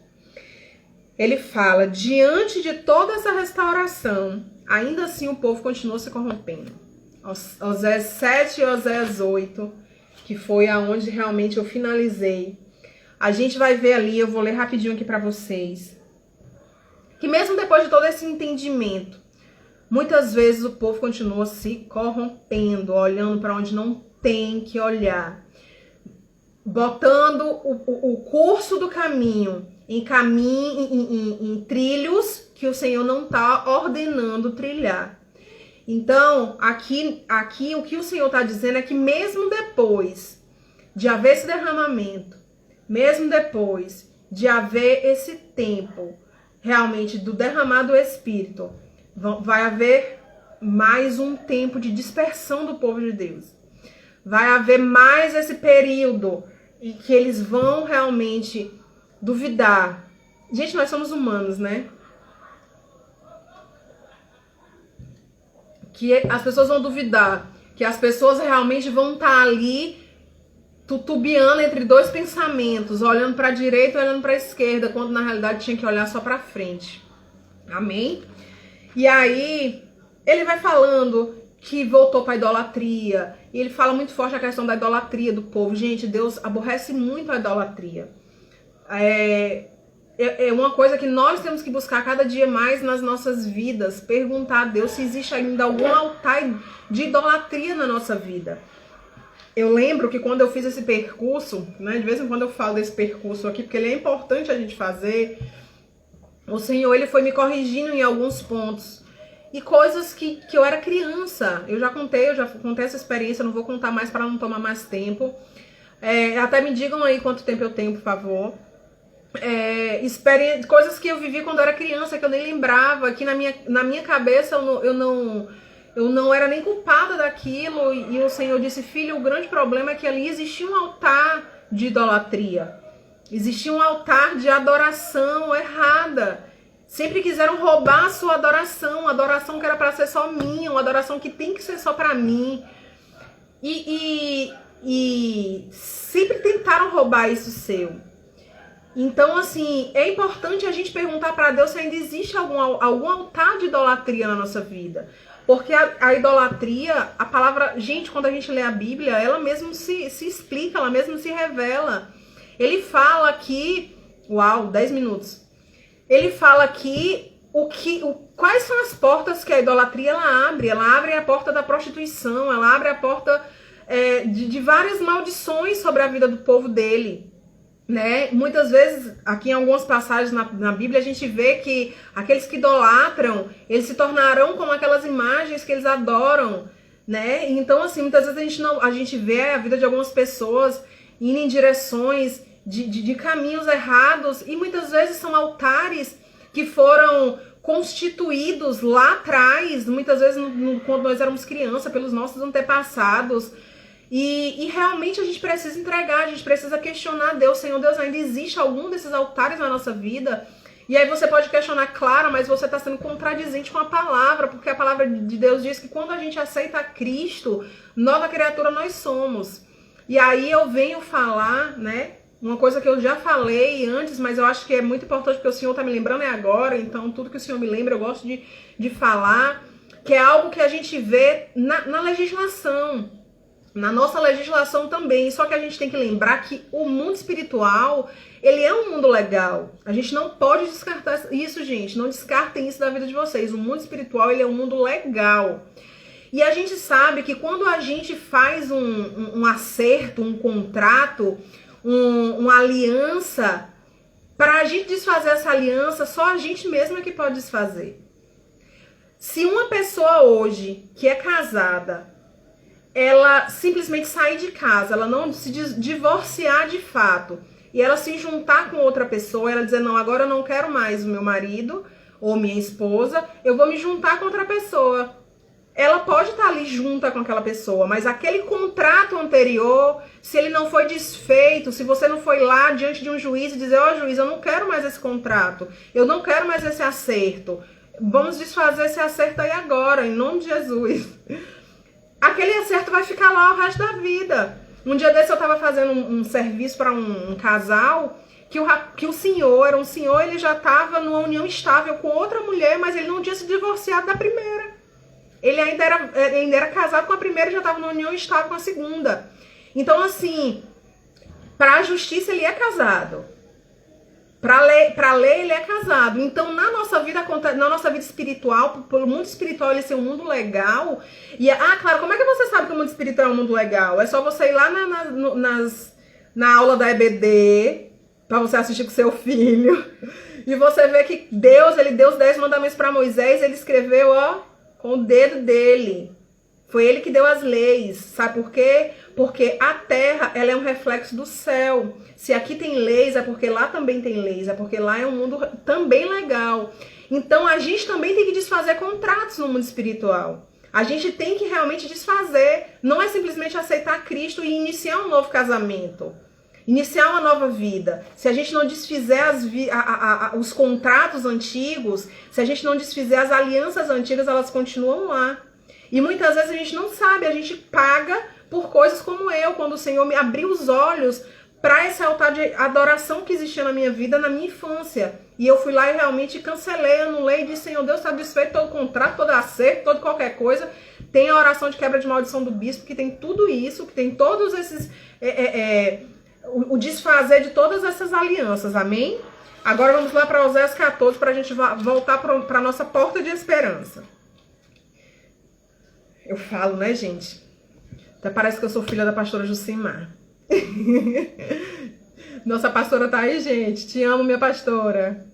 ele fala: diante de toda essa restauração, ainda assim o povo continua se corrompendo. Oséias 7 e Oséias 8, que foi aonde realmente eu finalizei. A gente vai ver ali, eu vou ler rapidinho aqui para vocês, que mesmo depois de todo esse entendimento, muitas vezes o povo continua se corrompendo, olhando para onde não tem que olhar, botando o curso do caminho em trilhos que o Senhor não está ordenando trilhar. Então, aqui o que o Senhor está dizendo é que mesmo depois de haver esse derramamento, mesmo depois de haver esse tempo realmente do derramar do Espírito, vai haver mais um tempo de dispersão do povo de Deus. Vai haver mais esse período em que eles vão realmente duvidar. Gente, nós somos humanos, né? Que as pessoas vão duvidar, que as pessoas realmente vão estar ali tutubiando entre dois pensamentos, olhando para a direita e olhando para a esquerda, quando na realidade tinha que olhar só para frente. Amém? E aí ele vai falando que voltou para a idolatria, e ele fala muito forte a questão da idolatria do povo. Gente, Deus aborrece muito a idolatria. É uma coisa que nós temos que buscar cada dia mais nas nossas vidas, perguntar a Deus se existe ainda algum altar de idolatria na nossa vida. Eu lembro que quando eu fiz esse percurso, né, de vez em quando eu falo desse percurso aqui, porque ele é importante a gente fazer, o Senhor, ele foi me corrigindo em alguns pontos. E coisas que eu era criança. Eu já contei essa experiência, não vou contar mais para não tomar mais tempo. Até me digam aí quanto tempo eu tenho, por favor. Coisas que eu vivi quando eu era criança, que eu nem lembrava, que na minha cabeça eu não era nem culpada daquilo. E o Senhor disse: filho, o grande problema é que ali existia um altar de idolatria. Existia um altar de adoração errada. Sempre quiseram roubar a sua adoração, a adoração que era para ser só minha, uma adoração que tem que ser só para mim. E sempre tentaram roubar isso seu. Então, assim, é importante a gente perguntar para Deus se ainda existe algum altar de idolatria na nossa vida. Porque a idolatria, a palavra... Gente, quando a gente lê a Bíblia, ela mesmo se explica, ela mesmo se revela. Ele fala aqui... Uau, 10 minutos. Ele fala aqui quais são as portas que a idolatria ela abre. Ela abre a porta da prostituição, ela abre a porta de várias maldições sobre a vida do povo dele, né? Muitas vezes, aqui em algumas passagens na Bíblia, a gente vê que aqueles que idolatram, eles se tornarão como aquelas imagens que eles adoram, né? Então, assim, muitas vezes a gente vê a vida de algumas pessoas indo em direções de caminhos errados, e muitas vezes são altares que foram constituídos lá atrás, muitas vezes quando nós éramos crianças, pelos nossos antepassados. E realmente a gente precisa entregar, a gente precisa questionar Deus. Senhor Deus, ainda existe algum desses altares na nossa vida? E aí você pode questionar, claro, mas você está sendo contradizente com a palavra, porque a palavra de Deus diz que quando a gente aceita Cristo, nova criatura nós somos. E aí eu venho falar, né, uma coisa que eu já falei antes, mas eu acho que é muito importante porque o Senhor está me lembrando agora, então tudo que o Senhor me lembra eu gosto de falar, que é algo que a gente vê na legislação. Na nossa legislação também, só que a gente tem que lembrar que o mundo espiritual, ele é um mundo legal. A gente não pode descartar isso, gente. Não descartem isso da vida de vocês. O mundo espiritual, ele é um mundo legal. E a gente sabe que quando a gente faz um acerto, um contrato, uma aliança, para a gente desfazer essa aliança, só a gente mesma é que pode desfazer. Se uma pessoa hoje, que é casada, ela simplesmente sair de casa, ela não se divorciar de fato, e ela se juntar com outra pessoa, ela dizer, não, agora eu não quero mais o meu marido ou minha esposa, eu vou me juntar com outra pessoa. Ela pode estar ali junta com aquela pessoa, mas aquele contrato anterior, se ele não foi desfeito, se você não foi lá diante de um juiz e dizer, ó, juiz, eu não quero mais esse contrato, eu não quero mais esse acerto, vamos desfazer esse acerto aí agora, em nome de Jesus. Aquele acerto vai ficar lá o resto da vida. Um dia desse eu estava fazendo um serviço para um casal que o senhor, era um senhor, ele já estava numa união estável com outra mulher, mas ele não tinha se divorciado da primeira. Ele ainda era casado com a primeira e já estava numa união estável com a segunda. Então, assim, para a justiça ele é casado. Para a lei ele é casado. Então, na nossa vida espiritual, pelo mundo espiritual ele ser um mundo legal. Claro, como é que você sabe que o mundo espiritual é um mundo legal? É só você ir lá na aula da EBD, para você assistir com seu filho, e você vê que Deus, ele deu os 10 mandamentos para Moisés, ele escreveu, ó, com o dedo dele. Foi ele que deu as leis. Sabe por quê? Porque a terra, ela é um reflexo do céu. Se aqui tem leis, é porque lá também tem leis. É porque lá é um mundo também legal. Então, a gente também tem que desfazer contratos no mundo espiritual. A gente tem que realmente desfazer. Não é simplesmente aceitar Cristo e iniciar um novo casamento. Iniciar uma nova vida. Se a gente não desfizer os contratos antigos, se a gente não desfizer as alianças antigas, elas continuam lá. E muitas vezes a gente não sabe, a gente paga por coisas como quando o Senhor me abriu os olhos para esse altar de adoração que existia na minha vida, na minha infância. E eu fui lá e realmente cancelei, anulei e disse, Senhor Deus, está desfeito todo contrato, todo acerto, todo qualquer coisa. Tem a oração de quebra de maldição do bispo, que tem tudo isso, que tem todos esses... o desfazer de todas essas alianças, amém? Agora vamos lá para Oséias 14, para a gente voltar para a nossa porta de esperança. Eu falo, né, gente? Até parece que eu sou filha da pastora Jucimar. Nossa pastora tá aí, gente. Te amo, minha pastora.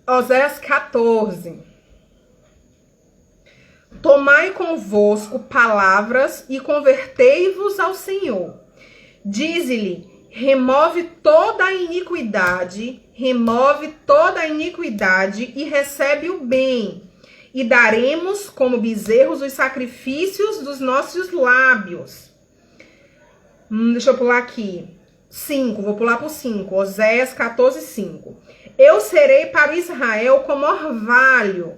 Oséias 14. Tomai convosco palavras e convertei-vos ao Senhor. Dize-lhe, remove toda a iniquidade e recebe o bem. E daremos como bezerros os sacrifícios dos nossos lábios. Deixa eu pular aqui. 5, vou pular para o 5. Oséias 14, 5. Eu serei para Israel como orvalho.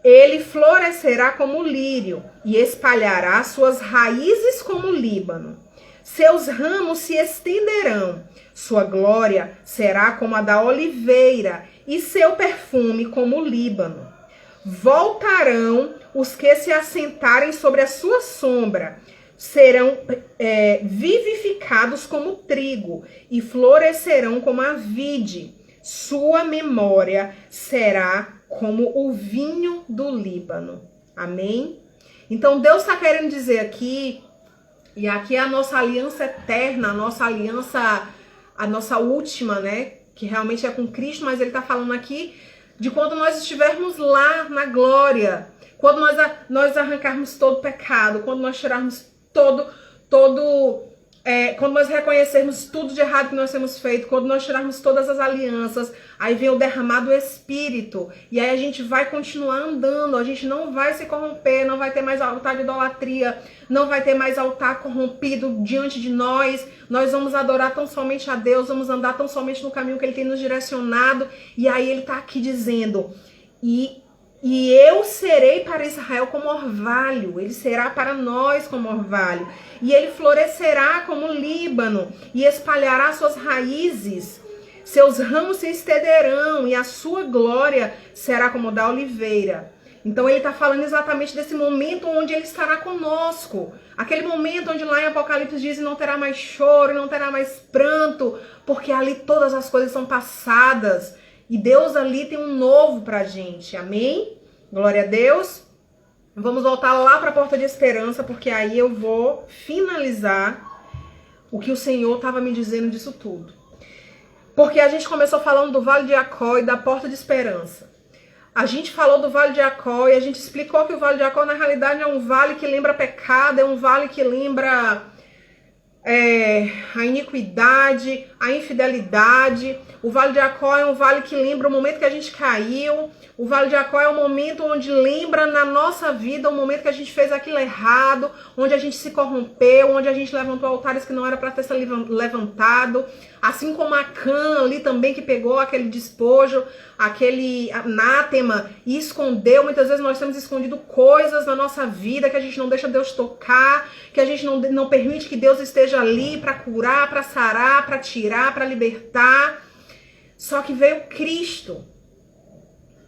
Ele florescerá como lírio e espalhará suas raízes como o Líbano. Seus ramos se estenderão. Sua glória será como a da oliveira e seu perfume como o Líbano. Voltarão os que se assentarem sobre a sua sombra, serão vivificados como trigo e florescerão como a vide. Sua memória será como o vinho do Líbano. Amém? Então Deus está querendo dizer aqui, e aqui é a nossa aliança eterna, a nossa aliança, a nossa última, né? Que realmente é com Cristo, mas ele está falando aqui de quando nós estivermos lá na glória, quando nós arrancarmos todo pecado, quando nós tirarmos quando nós reconhecermos tudo de errado que nós temos feito, quando nós tirarmos todas as alianças, aí vem o derramar do Espírito, e aí a gente vai continuar andando, a gente não vai se corromper, não vai ter mais altar de idolatria, não vai ter mais altar corrompido diante de nós vamos adorar tão somente a Deus, vamos andar tão somente no caminho que Ele tem nos direcionado, e aí Ele está aqui dizendo, e eu serei para Israel como orvalho, ele será para nós como orvalho, e ele florescerá como o Líbano, e espalhará suas raízes, seus ramos se estenderão, e a sua glória será como da oliveira. Então ele está falando exatamente desse momento onde ele estará conosco, aquele momento onde lá em Apocalipse diz, não terá mais choro, não terá mais pranto, porque ali todas as coisas são passadas, e Deus ali tem um novo pra gente, amém? Glória a Deus. Vamos voltar lá para a porta de esperança, porque aí eu vou finalizar o que o Senhor estava me dizendo disso tudo. Porque a gente começou falando do Vale de Jacó e da porta de esperança. A gente falou do Vale de Jacó e a gente explicou que o Vale de Jacó na realidade é um vale que lembra pecado, é um vale que lembra a iniquidade, a infidelidade. O Vale de Jacó é um vale que lembra o momento que a gente caiu. O Vale de Jacó é um momento onde lembra na nossa vida o momento que a gente fez aquilo errado, onde a gente se corrompeu, onde a gente levantou altares que não era para ter sido levantado. Assim como Acã ali também, que pegou aquele despojo, aquele anátema e escondeu. Muitas vezes nós temos escondido coisas na nossa vida que a gente não deixa Deus tocar, que a gente não permite que Deus esteja ali para curar, para sarar, para tirar, para libertar. Só que veio Cristo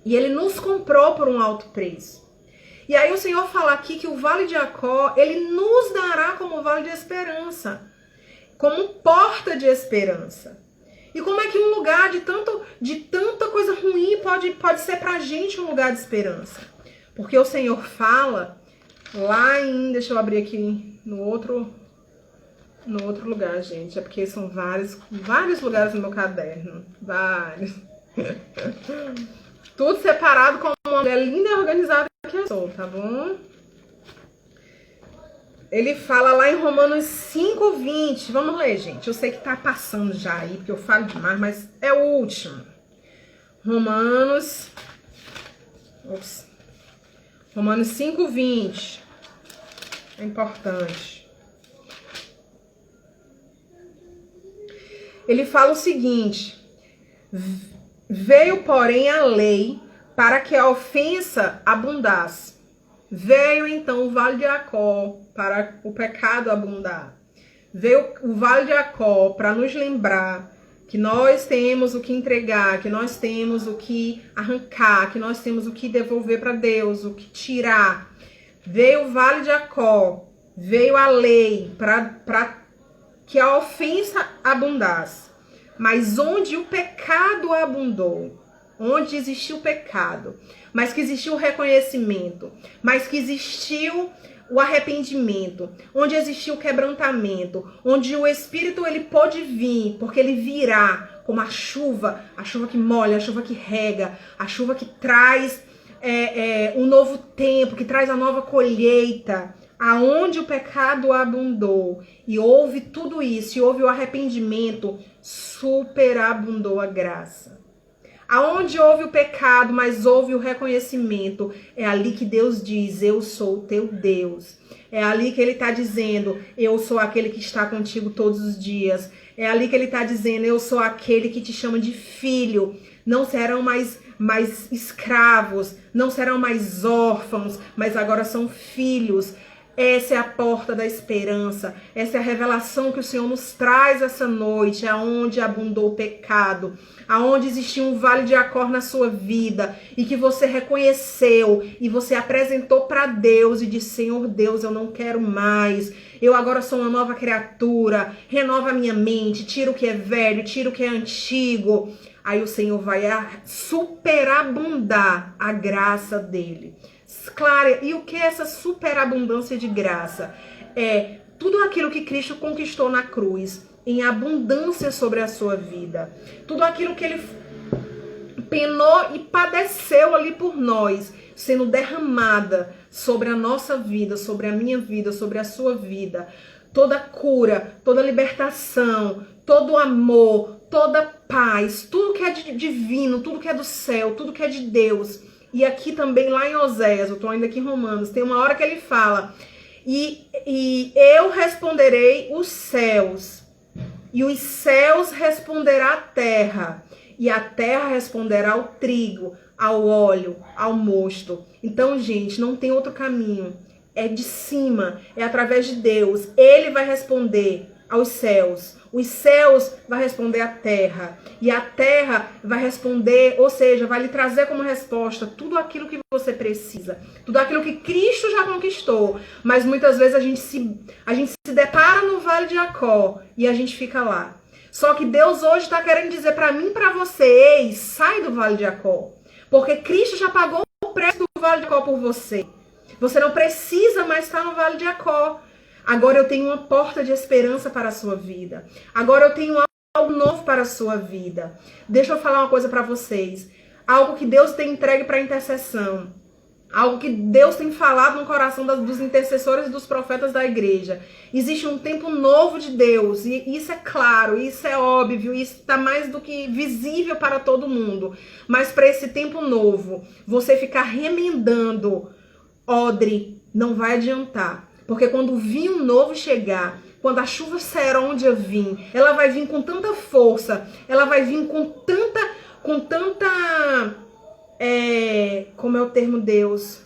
e ele nos comprou por um alto preço. E aí o Senhor fala aqui que o Vale de Jacó, ele nos dará como vale de esperança, como porta de esperança. E como é que um lugar de tanta coisa ruim pode ser pra gente um lugar de esperança? Porque o Senhor fala lá em, deixa eu abrir aqui no outro lugar, gente. É porque são vários lugares no meu caderno. Vários. Tudo separado como uma mulher linda e organizada que eu sou, tá bom? Ele fala lá em Romanos 5:20. Vamos ler, gente. Eu sei que tá passando já aí, porque eu falo demais, mas é o último. Romanos 5:20. É importante. Ele fala o seguinte: veio, porém, a lei para que a ofensa abundasse. Veio, então, o Vale de Jacó para o pecado abundar. Veio o Vale de Jacó para nos lembrar que nós temos o que entregar, que nós temos o que arrancar, que nós temos o que devolver para Deus, o que tirar. Veio o Vale de Jacó, veio a lei para que a ofensa abundasse. Mas onde o pecado abundou, onde existiu o pecado, mas que existiu o reconhecimento, mas que existiu o arrependimento, onde existiu o quebrantamento, onde o Espírito ele pôde vir, porque ele virá como a chuva que molha, a chuva que rega, a chuva que traz um novo tempo, que traz a nova colheita. Aonde o pecado abundou e houve tudo isso, e houve o arrependimento, superabundou a graça. Aonde houve o pecado, mas houve o reconhecimento, é ali que Deus diz, eu sou o teu Deus. É ali que ele está dizendo, eu sou aquele que está contigo todos os dias. É ali que ele está dizendo, eu sou aquele que te chama de filho. Não serão mais escravos, não serão mais órfãos, mas agora são filhos. Essa é a porta da esperança, essa é a revelação que o Senhor nos traz essa noite, aonde abundou o pecado, aonde existia um vale de Jacó na sua vida, e que você reconheceu, e você apresentou para Deus, e disse, Senhor Deus, eu não quero mais, eu agora sou uma nova criatura, renova a minha mente, tira o que é velho, tira o que é antigo. Aí o Senhor vai superabundar a graça dele. clara. E o que é essa superabundância de graça? É tudo aquilo que Cristo conquistou na cruz, em abundância sobre a sua vida. Tudo aquilo que ele penou e padeceu ali por nós, sendo derramada sobre a nossa vida, sobre a minha vida, sobre a sua vida. Toda cura, toda libertação, todo amor, toda paz, tudo que é divino, tudo que é do céu, tudo que é de Deus. E aqui também, lá em Oséias, eu estou ainda aqui em Romanos, tem uma hora que ele fala, e eu responderei os céus, e os céus responderá a terra, e a terra responderá ao trigo, ao óleo, ao mosto. Então, gente, não tem outro caminho. É de cima, é através de Deus. Ele vai responder aos céus. Os céus vai responder à terra. E a terra vai responder, ou seja, vai lhe trazer como resposta tudo aquilo que você precisa. Tudo aquilo que Cristo já conquistou. Mas muitas vezes a gente se depara no Vale de Jacó e a gente fica lá. Só que Deus hoje está querendo dizer para mim e para você, ei, sai do Vale de Jacó. Porque Cristo já pagou o preço do Vale de Jacó por você. Você não precisa mais estar no Vale de Jacó. Agora eu tenho uma porta de esperança para a sua vida. Agora eu tenho algo novo para a sua vida. Deixa eu falar uma coisa para vocês. Algo que Deus tem entregue para intercessão. Algo que Deus tem falado no coração dos intercessores e dos profetas da igreja. Existe um tempo novo de Deus. E isso é claro, isso é óbvio, isso está mais do que visível para todo mundo. Mas para esse tempo novo, você ficar remendando odre não vai adiantar. Porque quando o vinho novo chegar, quando a chuva serôndia vir, ela vai vir com tanta força, ela vai vir com tanta como é o termo Deus?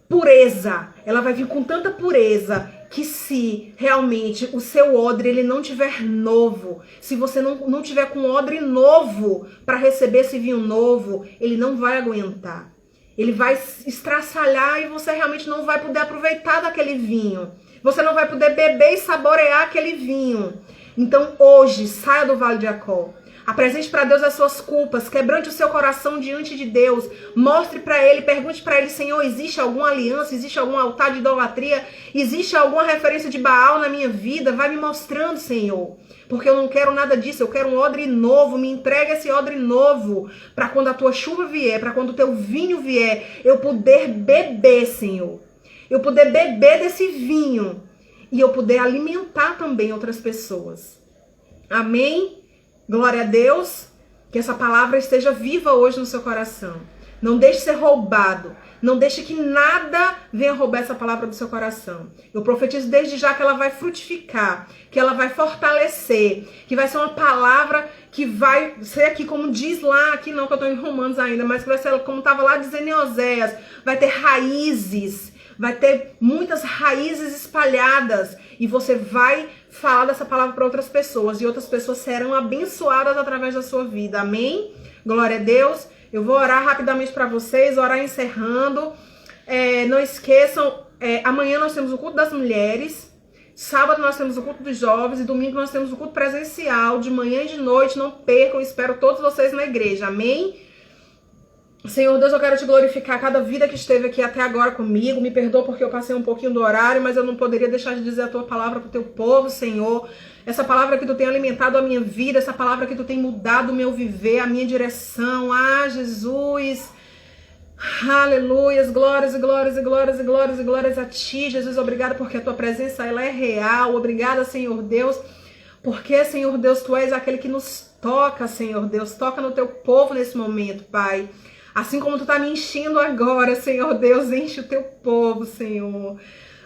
Pureza. Ela vai vir com tanta pureza que se realmente o seu odre ele não tiver novo, se você não tiver com odre novo para receber esse vinho novo, ele não vai aguentar. Ele vai estraçalhar e você realmente não vai poder aproveitar daquele vinho. Você não vai poder beber e saborear aquele vinho. Então hoje, saia do Vale de Jacó. Apresente para Deus as suas culpas, quebrante o seu coração diante de Deus, mostre para Ele, pergunte para Ele, Senhor, existe alguma aliança, existe algum altar de idolatria, existe alguma referência de Baal na minha vida? Vai me mostrando, Senhor, porque eu não quero nada disso, eu quero um odre novo, me entrega esse odre novo, para quando a tua chuva vier, para quando o teu vinho vier, eu poder beber, Senhor, eu poder beber desse vinho e eu poder alimentar também outras pessoas. Amém? Glória a Deus, que essa palavra esteja viva hoje no seu coração. Não deixe ser roubado. Não deixe que nada venha roubar essa palavra do seu coração. Eu profetizo desde já que ela vai frutificar, que ela vai fortalecer, que vai ser uma palavra que vai ser aqui, como diz lá, aqui não que eu estou em Romanos ainda, mas que vai ser como estava lá dizendo em Oséias, vai ter raízes, vai ter muitas raízes espalhadas e você vai falar dessa palavra para outras pessoas e outras pessoas serão abençoadas através da sua vida. Amém? Glória a Deus. Eu vou orar rapidamente para vocês, orar encerrando. Não esqueçam, amanhã nós temos o culto das mulheres, sábado nós temos o culto dos jovens e domingo nós temos o culto presencial, de manhã e de noite. Não percam, espero todos vocês na igreja. Amém? Senhor Deus, eu quero te glorificar cada vida que esteve aqui até agora comigo. Me perdoa porque eu passei um pouquinho do horário, mas eu não poderia deixar de dizer a tua palavra para o teu povo, Senhor. Essa palavra que tu tem alimentado a minha vida, essa palavra que tu tem mudado o meu viver, a minha direção. Ah, Jesus. Aleluias, glórias e glórias e glórias e glórias e glórias a ti, Jesus. Obrigada porque a tua presença ela é real. Obrigada, Senhor Deus, porque, Senhor Deus, tu és aquele que nos toca, Senhor Deus. Toca no teu povo nesse momento, Pai. Assim como tu tá me enchendo agora, Senhor Deus, enche o teu povo, Senhor.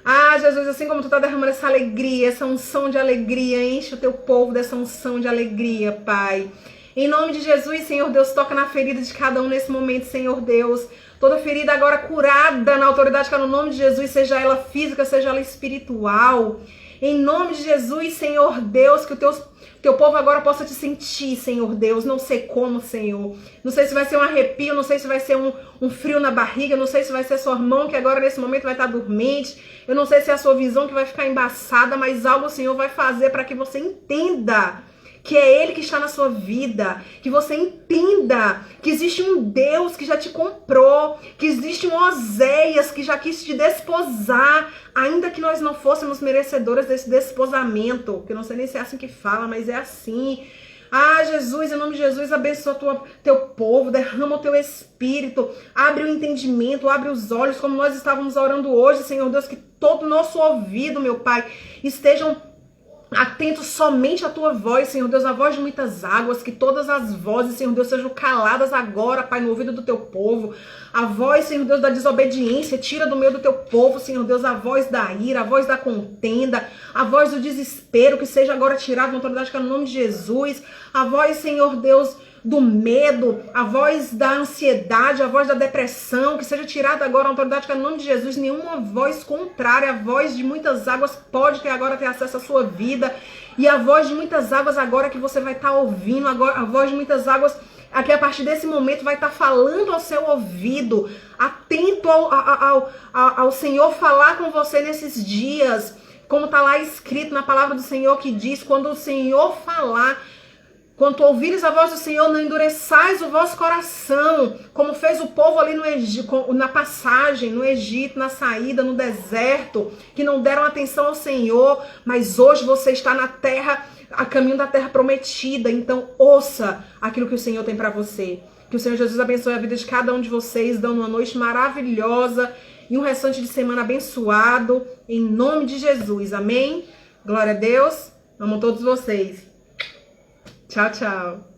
Ah, Jesus, assim como tu tá derramando essa alegria, essa unção de alegria, enche o teu povo dessa unção de alegria, Pai. Em nome de Jesus, Senhor Deus, toca na ferida de cada um nesse momento, Senhor Deus. Toda ferida agora curada na autoridade que é no nome de Jesus, seja ela física, seja ela espiritual. Em nome de Jesus, Senhor Deus, que o teu povo agora possa te sentir, Senhor Deus. Não sei como, Senhor. Não sei se vai ser um arrepio, não sei se vai ser um frio na barriga, não sei se vai ser a sua mão que agora nesse momento vai estar dormente. Eu não sei se é a sua visão que vai ficar embaçada, mas algo o Senhor vai fazer para que você entenda que é Ele que está na sua vida, que você entenda que existe um Deus que já te comprou, que existe um Oséias que já quis te desposar, ainda que nós não fôssemos merecedoras desse desposamento, que eu não sei nem se é assim que fala, mas é assim. Ah, Jesus, em nome de Jesus, abençoa teu povo, derrama o teu espírito, abre o entendimento, abre os olhos, como nós estávamos orando hoje, Senhor Deus, que todo o nosso ouvido, meu Pai, estejam atentos somente à tua voz, Senhor Deus, a voz de muitas águas, que todas as vozes, Senhor Deus, sejam caladas agora, Pai, no ouvido do teu povo. A voz, Senhor Deus, da desobediência, tira do meio do teu povo, Senhor Deus, a voz da ira, a voz da contenda, a voz do desespero, que seja agora tirada na autoridade, que é no nome de Jesus. A voz, Senhor Deus, do medo, a voz da ansiedade, a voz da depressão, que seja tirada agora a autoridade, que é no nome de Jesus. Nenhuma voz contrária, a voz de muitas águas pode ter agora ter acesso à sua vida, e a voz de muitas águas agora que você vai estar ouvindo, agora a voz de muitas águas aqui a partir desse momento vai estar falando ao seu ouvido, atento ao Senhor falar com você nesses dias, como está lá escrito na palavra do Senhor, que diz, quando o Senhor falar, quando ouvires a voz do Senhor, não endureçais o vosso coração, como fez o povo ali no Egito, na passagem, no Egito, na saída, no deserto, que não deram atenção ao Senhor, mas hoje você está na terra, a caminho da terra prometida, então ouça aquilo que o Senhor tem para você. Que o Senhor Jesus abençoe a vida de cada um de vocês, dando uma noite maravilhosa e um restante de semana abençoado, em nome de Jesus, amém? Glória a Deus, amo todos vocês. Tchau, tchau.